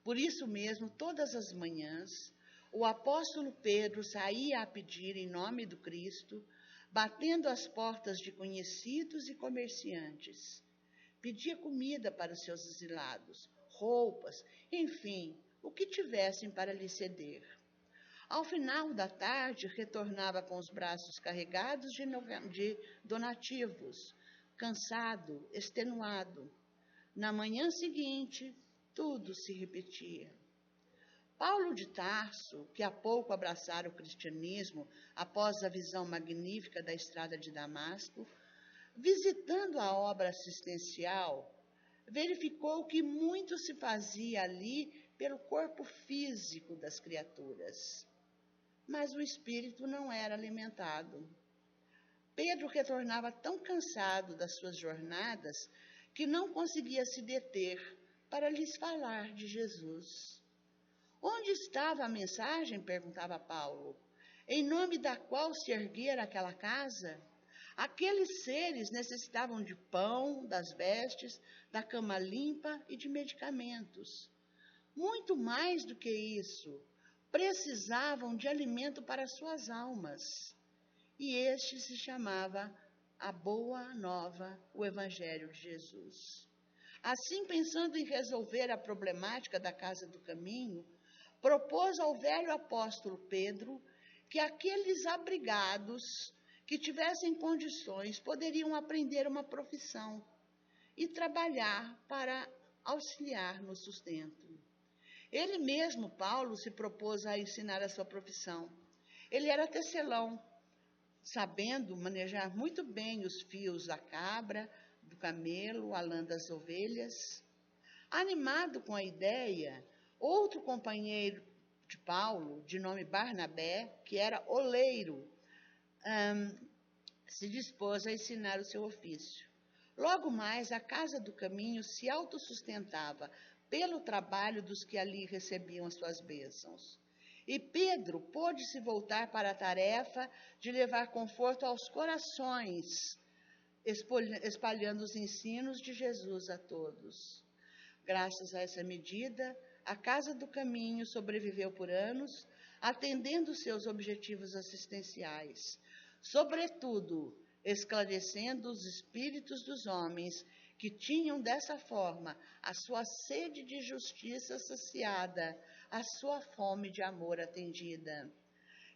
Por isso mesmo, todas as manhãs, o apóstolo Pedro saía a pedir em nome do Cristo, batendo as portas de conhecidos e comerciantes. Pedia comida para os seus exilados, roupas, enfim, o que tivessem para lhe ceder. Ao final da tarde, retornava com os braços carregados de donativos, cansado, extenuado. Na manhã seguinte, tudo se repetia. Paulo de Tarso, que há pouco abraçara o cristianismo após a visão magnífica da estrada de Damasco, visitando a obra assistencial, verificou que muito se fazia ali pelo corpo físico das criaturas, mas o espírito não era alimentado. Pedro retornava tão cansado das suas jornadas que não conseguia se deter para lhes falar de Jesus. Onde estava a mensagem? Perguntava Paulo, em nome da qual se erguera aquela casa? Aqueles seres necessitavam de pão, das vestes, da cama limpa e de medicamentos. Muito mais do que isso, precisavam de alimento para suas almas. E este se chamava a Boa Nova, o Evangelho de Jesus. Assim, pensando em resolver a problemática da Casa do Caminho, propôs ao velho apóstolo Pedro que aqueles abrigados que tivessem condições poderiam aprender uma profissão e trabalhar para auxiliar no sustento. Ele mesmo, Paulo, se propôs a ensinar a sua profissão. Ele era tecelão, sabendo manejar muito bem os fios da cabra, do camelo, a lã das ovelhas. Animado com a ideia, outro companheiro de Paulo, de nome Barnabé, que era oleiro, se dispôs a ensinar o seu ofício. Logo mais, a Casa do Caminho se autossustentava pelo trabalho dos que ali recebiam as suas bênçãos. E Pedro pôde se voltar para a tarefa de levar conforto aos corações, espalhando os ensinos de Jesus a todos. Graças a essa medida, a Casa do Caminho sobreviveu por anos, atendendo seus objetivos assistenciais, sobretudo esclarecendo os espíritos dos homens que tinham dessa forma a sua sede de justiça saciada, a sua fome de amor atendida.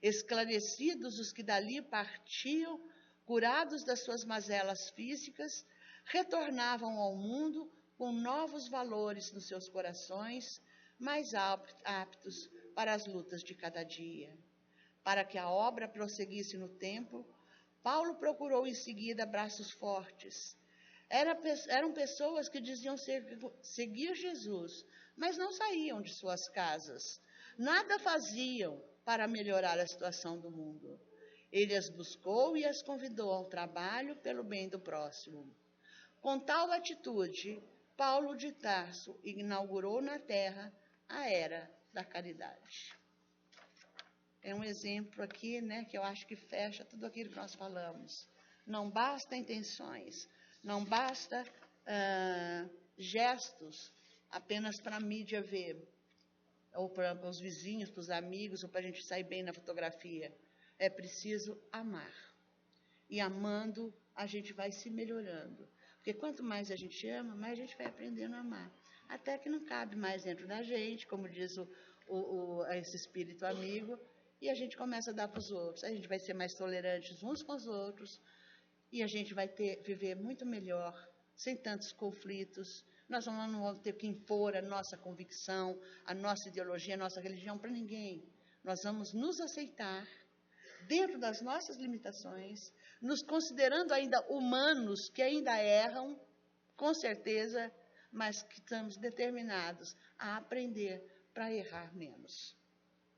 Esclarecidos os que dali partiam, curados das suas mazelas físicas, retornavam ao mundo com novos valores nos seus corações, mais aptos para as lutas de cada dia. Para que a obra prosseguisse no tempo, Paulo procurou em seguida braços fortes. Eram pessoas que diziam seguir Jesus, mas não saíam de suas casas. Nada faziam para melhorar a situação do mundo. Ele as buscou e as convidou ao trabalho pelo bem do próximo. Com tal atitude, Paulo de Tarso inaugurou na terra a era da caridade. é um exemplo aqui, né, que eu acho que fecha tudo aquilo que nós falamos. Não basta intenções, não basta gestos apenas para a mídia ver, ou para os vizinhos, para os amigos, ou para a gente sair bem na fotografia. É preciso amar. E amando, a gente vai se melhorando. Porque quanto mais a gente ama, mais a gente vai aprendendo a amar. Até que não cabe mais dentro da gente, como diz esse espírito amigo, e a gente começa a dar para os outros. A gente vai ser mais tolerantes uns com os outros, e a gente vai viver muito melhor, sem tantos conflitos. Nós não vamos ter que impor a nossa convicção, a nossa ideologia, a nossa religião para ninguém. Nós vamos nos aceitar dentro das nossas limitações, nos considerando ainda humanos, que ainda erram, com certeza, mas que estamos determinados a aprender para errar menos.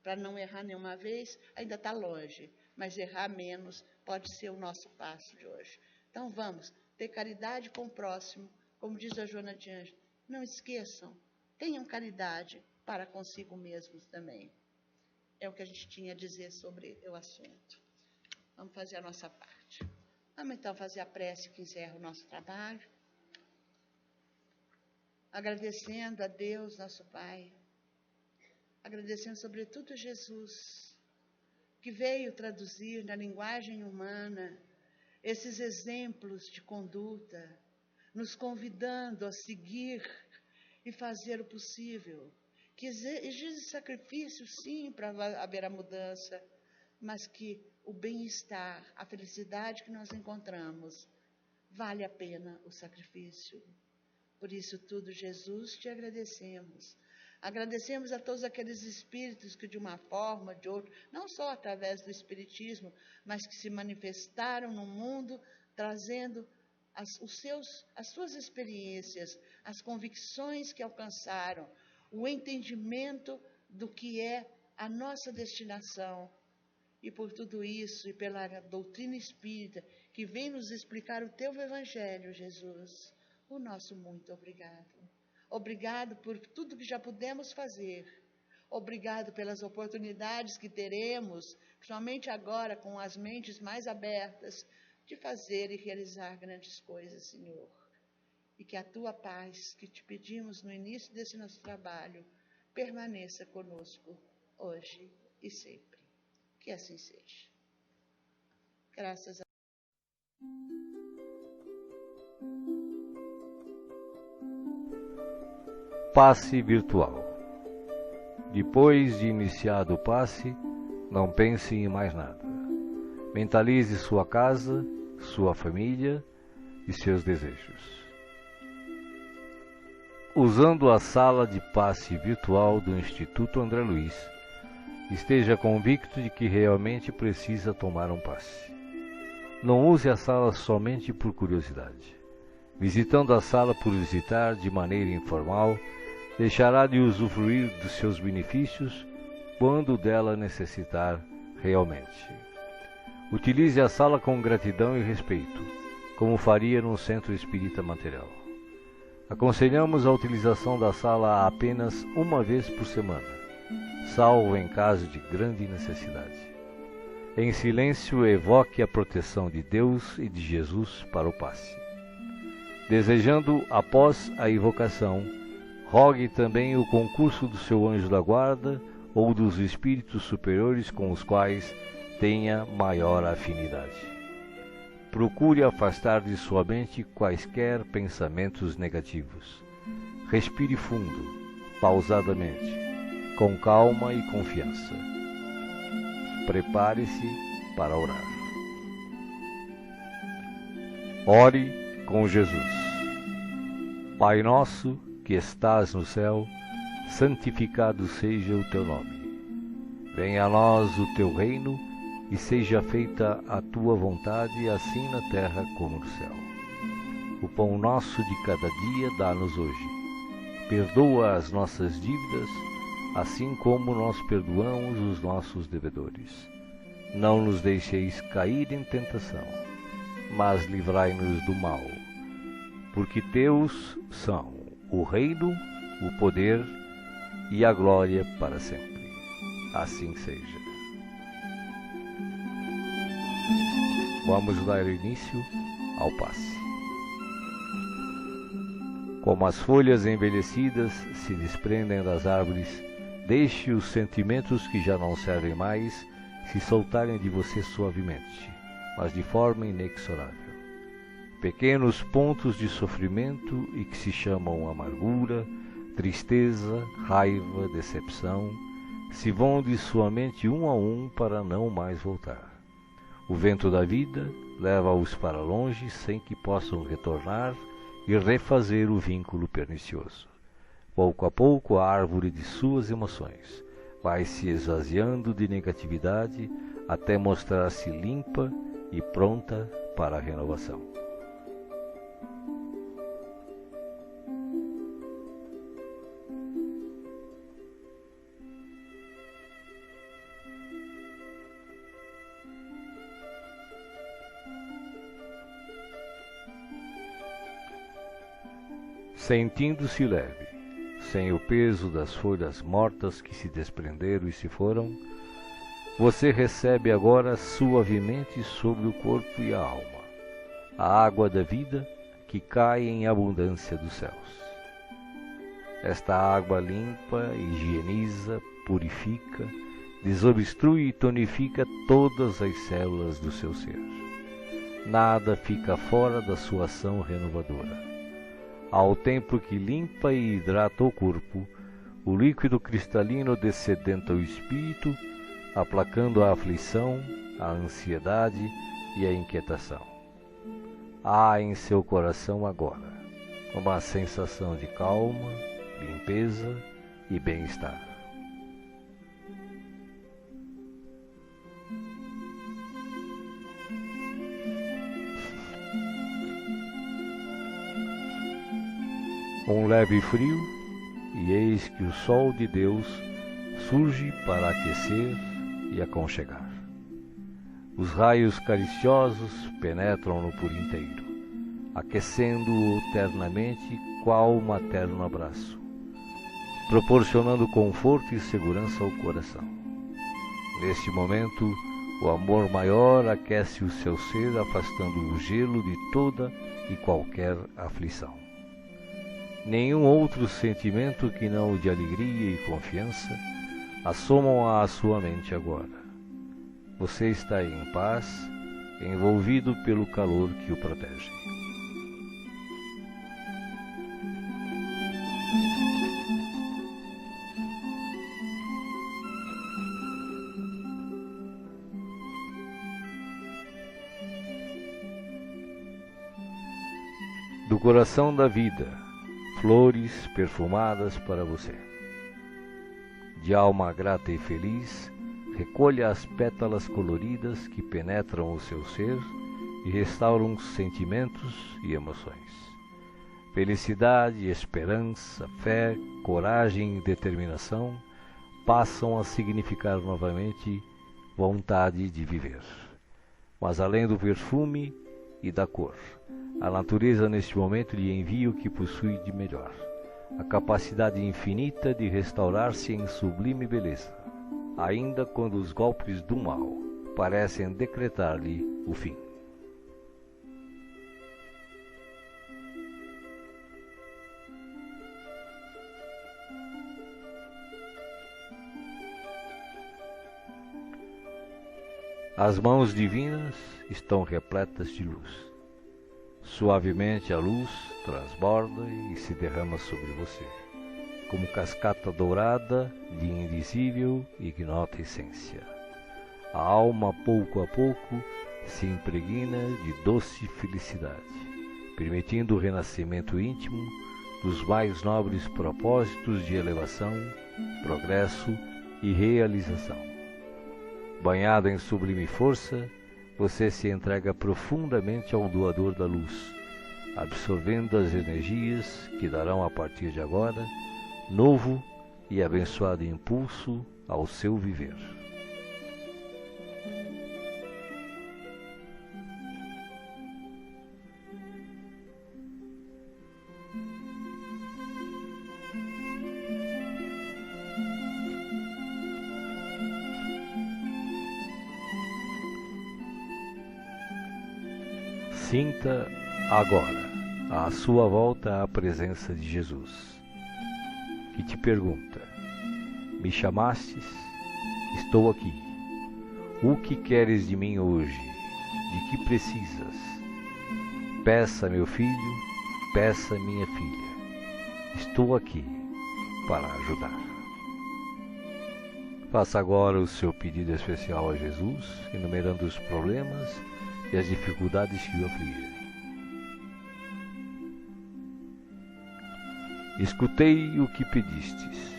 Para não errar nenhuma vez, ainda está longe, mas errar menos pode ser o nosso passo de hoje. Então vamos ter caridade com o próximo, como diz a Joana de Ângeles. Não esqueçam, tenham caridade para consigo mesmos também. É o que a gente tinha a dizer sobre o assunto. Vamos fazer a nossa parte. Vamos então fazer a prece que encerra o nosso trabalho. Agradecendo a Deus, nosso Pai. Agradecendo sobretudo a Jesus, que veio traduzir na linguagem humana esses exemplos de conduta, nos convidando a seguir e fazer o possível, que exige sacrifício, sim, para haver a mudança, mas que o bem-estar, a felicidade que nós encontramos, vale a pena o sacrifício. Por isso tudo, Jesus, te agradecemos. Agradecemos a todos aqueles espíritos que, de uma forma ou de outra, não só através do espiritismo, mas que se manifestaram no mundo, trazendo as suas experiências, as convicções que alcançaram, o entendimento do que é a nossa destinação. E por tudo isso, e pela doutrina espírita, que vem nos explicar o teu evangelho, Jesus, o nosso muito obrigado. Obrigado por tudo que já pudemos fazer. Obrigado pelas oportunidades que teremos, principalmente agora com as mentes mais abertas, de fazer e realizar grandes coisas, Senhor. E que a tua paz, que te pedimos no início desse nosso trabalho, permaneça conosco hoje e sempre. Que assim seja. Graças a Passe virtual. Depois de iniciado o passe, não pense em mais nada. Mentalize sua casa, sua família e seus desejos. Usando a sala de passe virtual do Instituto André Luiz, esteja convicto de que realmente precisa tomar um passe. Não use a sala somente por curiosidade. Visitando a sala por visitar de maneira informal, deixará de usufruir dos seus benefícios quando dela necessitar realmente. Utilize a sala com gratidão e respeito, como faria num centro espírita material. Aconselhamos a utilização da sala apenas uma vez por semana, salvo em caso de grande necessidade. Em silêncio, evoque a proteção de Deus e de Jesus para o passe. Desejando, após a invocação, rogue também o concurso do seu anjo da guarda ou dos espíritos superiores com os quais tenha maior afinidade. Procure afastar de sua mente quaisquer pensamentos negativos. Respire fundo, pausadamente, com calma e confiança. Prepare-se para orar. Ore com Jesus. Pai nosso, que estás no céu, santificado seja o teu nome. Venha a nós o teu reino e seja feita a tua vontade, assim na terra como no céu. O pão nosso de cada dia dá-nos hoje. Perdoa as nossas dívidas, assim como nós perdoamos os nossos devedores. Não nos deixeis cair em tentação, mas livrai-nos do mal. Porque teus são o reino, o poder e a glória para sempre. Assim seja. vamos dar início ao passe. Como as folhas envelhecidas se desprendem das árvores, deixe os sentimentos que já não servem mais se soltarem de você suavemente, mas de forma inexorável. Pequenos pontos de sofrimento e que se chamam amargura, tristeza, raiva, decepção, se vão de sua mente um a um para não mais voltar. O vento da vida leva-os para longe sem que possam retornar e refazer o vínculo pernicioso. Pouco a pouco a árvore de suas emoções vai se esvaziando de negatividade até mostrar-se limpa e pronta para a renovação. Sentindo-se leve, sem o peso das folhas mortas que se desprenderam e se foram, você recebe agora suavemente sobre o corpo e a alma a água da vida que cai em abundância dos céus. Esta água limpa, higieniza, purifica, desobstrui e tonifica todas as células do seu ser. Nada fica fora da sua ação renovadora. Ao tempo que limpa e hidrata o corpo, o líquido cristalino descedenta o espírito, aplacando a aflição, a ansiedade e a inquietação. Há em seu coração agora uma sensação de calma, limpeza e bem-estar. Um leve frio, e eis que o sol de Deus surge para aquecer e aconchegar. Os raios cariciosos penetram-no por inteiro, aquecendo-o ternamente qual um materno abraço, proporcionando conforto e segurança ao coração. Neste momento, o amor maior aquece o seu ser, afastando o gelo de toda e qualquer aflição. Nenhum outro sentimento que não o de alegria e confiança assomam à sua mente agora. Você está em paz, envolvido pelo calor que o protege. Do coração da vida, flores perfumadas para você. De alma grata e feliz, recolha as pétalas coloridas que penetram o seu ser e restauram sentimentos e emoções. Felicidade, esperança, fé, coragem e determinação passam a significar novamente vontade de viver. Mas além do perfume e da cor, a natureza neste momento lhe envia o que possui de melhor, a capacidade infinita de restaurar-se em sublime beleza, ainda quando os golpes do mal parecem decretar-lhe o fim. As mãos divinas estão repletas de luz. Suavemente a luz transborda e se derrama sobre você, como cascata dourada de invisível e ignota essência. A alma, pouco a pouco, se impregna de doce felicidade, permitindo o renascimento íntimo dos mais nobres propósitos de elevação, progresso e realização. Banhado em sublime força, você se entrega profundamente ao doador da luz, absorvendo as energias que darão a partir de agora novo e abençoado impulso ao seu viver. Sinta agora, à sua volta, a presença de Jesus, que te pergunta: me chamastes? Estou aqui. O que queres de mim hoje? De que precisas? Peça, meu filho, peça, minha filha. Estou aqui para ajudar. Faça agora o seu pedido especial a Jesus, enumerando os problemas e as dificuldades que o afligem. Escutei o que pedistes,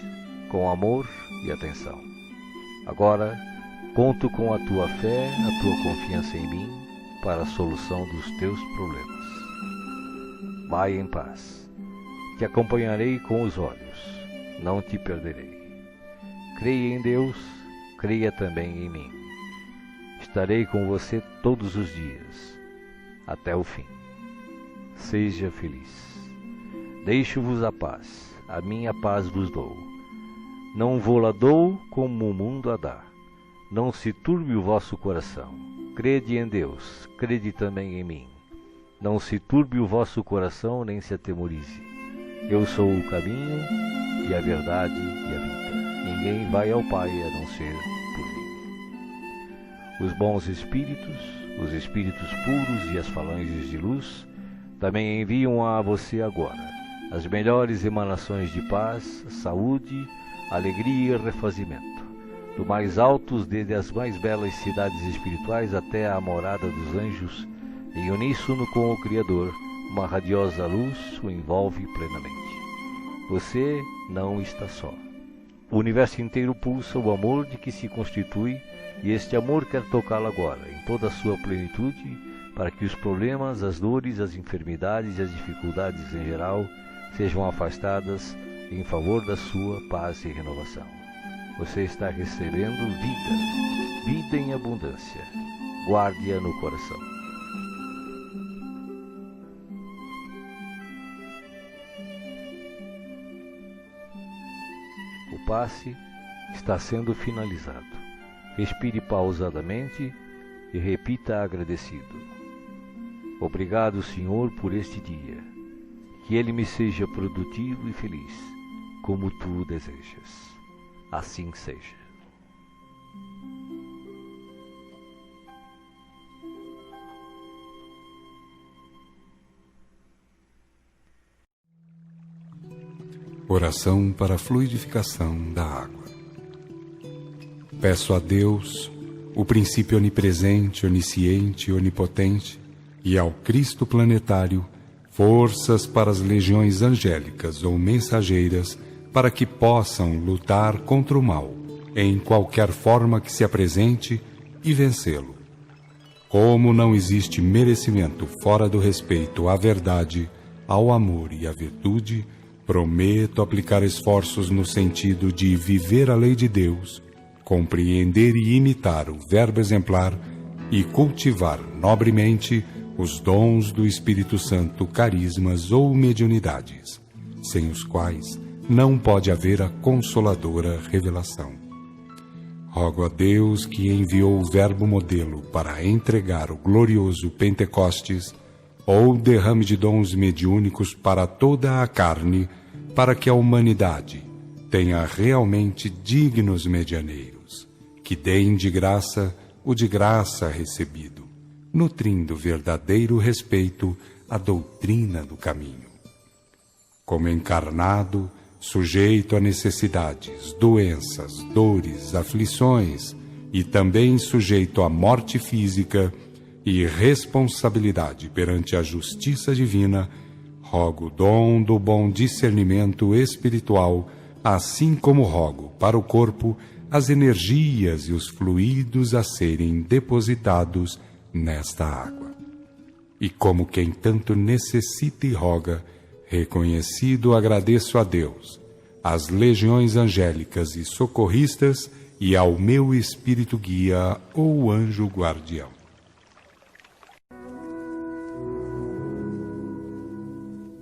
com amor e atenção. Agora, conto com a tua fé, a tua confiança em mim, para a solução dos teus problemas. Vai em paz. Te acompanharei com os olhos, não te perderei. Creia em Deus, creia também em mim. Estarei com você todos os dias, até o fim. Seja feliz. Deixo-vos a paz, a minha paz vos dou. Não vou-la dou como o mundo a dá. Não se turbe o vosso coração. Crede em Deus, crede também em mim. Não se turbe o vosso coração, nem se atemorize. Eu sou o caminho e a verdade e a vida. Ninguém vai ao Pai a não ser por mim. Os bons espíritos, os espíritos puros e as falanges de luz também enviam a você agora as melhores emanações de paz, saúde, alegria e refazimento, do mais altos desde as mais belas cidades espirituais até a morada dos anjos, em uníssono com o Criador, uma radiosa luz o envolve plenamente. Você não está só. O universo inteiro pulsa o amor de que se constitui, e este amor quer tocá-lo agora, em toda a sua plenitude, para que os problemas, as dores, as enfermidades e as dificuldades em geral sejam afastadas em favor da sua paz e renovação. Você está recebendo vida, vida em abundância. Guarde-a no coração. O passe está sendo finalizado. Respire pausadamente e repita agradecido: obrigado, Senhor, por este dia. Que ele me seja produtivo e feliz, como tu desejas. Assim seja. Oração para a fluidificação da água. Peço a Deus, o princípio onipresente, onisciente e onipotente, e ao Cristo planetário, forças para as legiões angélicas ou mensageiras, para que possam lutar contra o mal, em qualquer forma que se apresente, e vencê-lo. Como não existe merecimento fora do respeito à verdade, ao amor e à virtude, prometo aplicar esforços no sentido de viver a lei de Deus, compreender e imitar o verbo exemplar e cultivar nobremente os dons do Espírito Santo, carismas ou mediunidades, sem os quais não pode haver a consoladora revelação. Rogo a Deus, que enviou o verbo modelo para entregar o glorioso Pentecostes, ou derrame de dons mediúnicos para toda a carne, para que a humanidade tenha realmente dignos medianeiros, que deem de graça o de graça recebido, nutrindo verdadeiro respeito à doutrina do caminho. Como encarnado, sujeito a necessidades, doenças, dores, aflições, e também sujeito à morte física e responsabilidade perante a justiça divina, rogo o dom do bom discernimento espiritual, assim como rogo para o corpo as energias e os fluidos a serem depositados nesta água. E como quem tanto necessita e roga, reconhecido agradeço a Deus, às legiões angélicas e socorristas e ao meu espírito guia ou anjo guardião.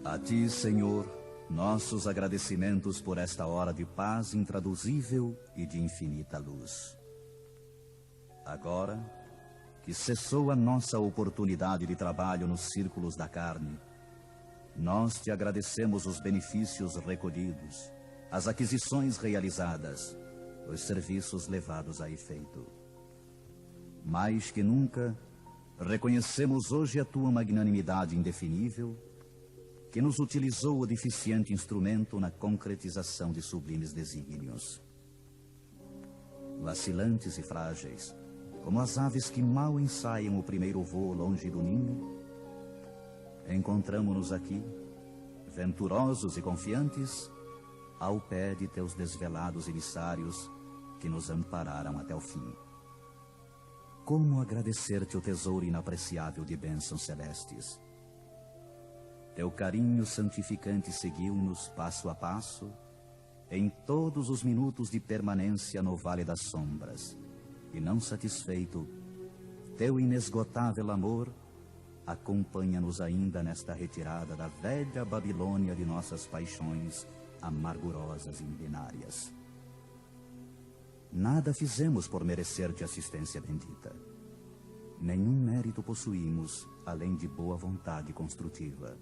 A ti, Senhor, nossos agradecimentos por esta hora de paz intraduzível e de infinita luz. Agora, que cessou a nossa oportunidade de trabalho nos círculos da carne, nós te agradecemos os benefícios recolhidos, as aquisições realizadas, os serviços levados a efeito. Mais que nunca, reconhecemos hoje a tua magnanimidade indefinível, que nos utilizou o deficiente instrumento na concretização de sublimes desígnios. Vacilantes e frágeis, como as aves que mal ensaiam o primeiro voo longe do ninho, encontramo-nos aqui, venturosos e confiantes, ao pé de teus desvelados emissários que nos ampararam até o fim. Como agradecer-te o tesouro inapreciável de bênçãos celestes? Teu carinho santificante seguiu-nos passo a passo, em todos os minutos de permanência no Vale das Sombras, e não satisfeito, teu inesgotável amor acompanha-nos ainda nesta retirada da velha Babilônia de nossas paixões amargurosas e milenárias. Nada fizemos por merecer-te assistência bendita. Nenhum mérito possuímos, além de boa vontade construtiva.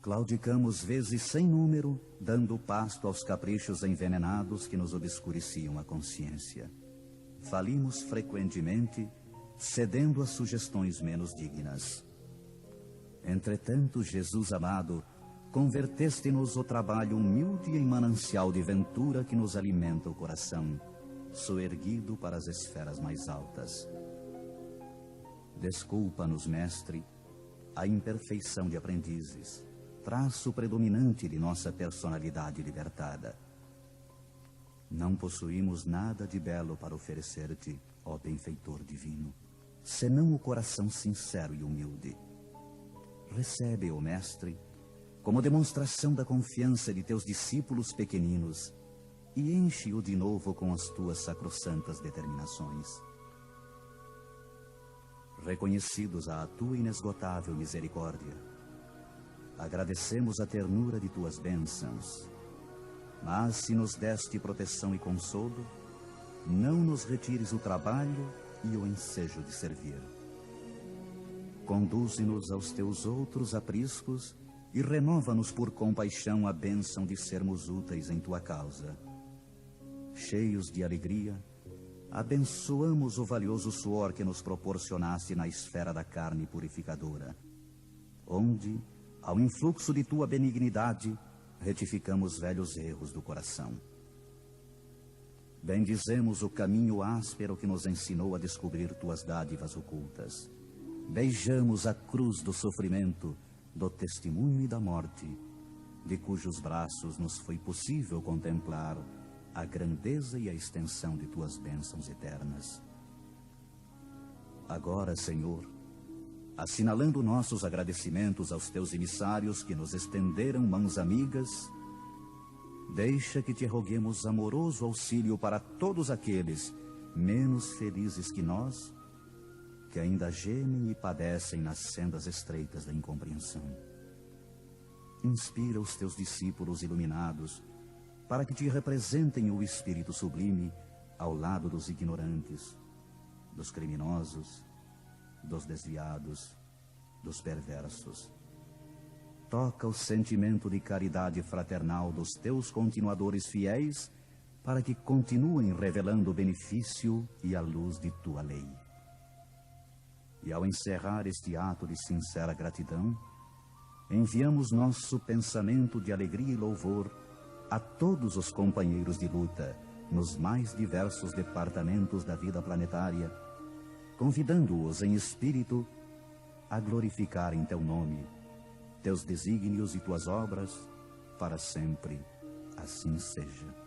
Claudicamos vezes sem número, dando pasto aos caprichos envenenados que nos obscureciam a consciência. Falimos frequentemente, cedendo a sugestões menos dignas. Entretanto, Jesus amado, converteste-nos o trabalho humilde em manancial de ventura que nos alimenta o coração, soerguido para as esferas mais altas. Desculpa-nos, Mestre, a imperfeição de aprendizes, traço predominante de nossa personalidade libertada. Não possuímos nada de belo para oferecer-te, ó benfeitor divino, senão o coração sincero e humilde. Recebe-o, Mestre, como demonstração da confiança de teus discípulos pequeninos, e enche-o de novo com as tuas sacrossantas determinações. Reconhecidos à tua inesgotável misericórdia, agradecemos a ternura de tuas bênçãos, mas se nos deste proteção e consolo, não nos retires o trabalho e o ensejo de servir. Conduze-nos aos teus outros apriscos e renova-nos por compaixão a bênção de sermos úteis em tua causa. Cheios de alegria, abençoamos o valioso suor que nos proporcionaste na esfera da carne purificadora, onde, ao influxo de tua benignidade, retificamos velhos erros do coração. Bendizemos o caminho áspero que nos ensinou a descobrir tuas dádivas ocultas. Beijamos a cruz do sofrimento, do testemunho e da morte, de cujos braços nos foi possível contemplar a grandeza e a extensão de tuas bênçãos eternas. Agora, Senhor, assinalando nossos agradecimentos aos teus emissários que nos estenderam mãos amigas, deixa que te roguemos amoroso auxílio para todos aqueles menos felizes que nós, que ainda gemem e padecem nas sendas estreitas da incompreensão. Inspira os teus discípulos iluminados para que te representem o Espírito sublime ao lado dos ignorantes, dos criminosos, dos desviados, dos perversos. Toca o sentimento de caridade fraternal dos teus continuadores fiéis para que continuem revelando o benefício e a luz de tua lei. E ao encerrar este ato de sincera gratidão, enviamos nosso pensamento de alegria e louvor a todos os companheiros de luta nos mais diversos departamentos da vida planetária, convidando-os em espírito a glorificar em teu nome, teus desígnios e tuas obras, para sempre assim seja.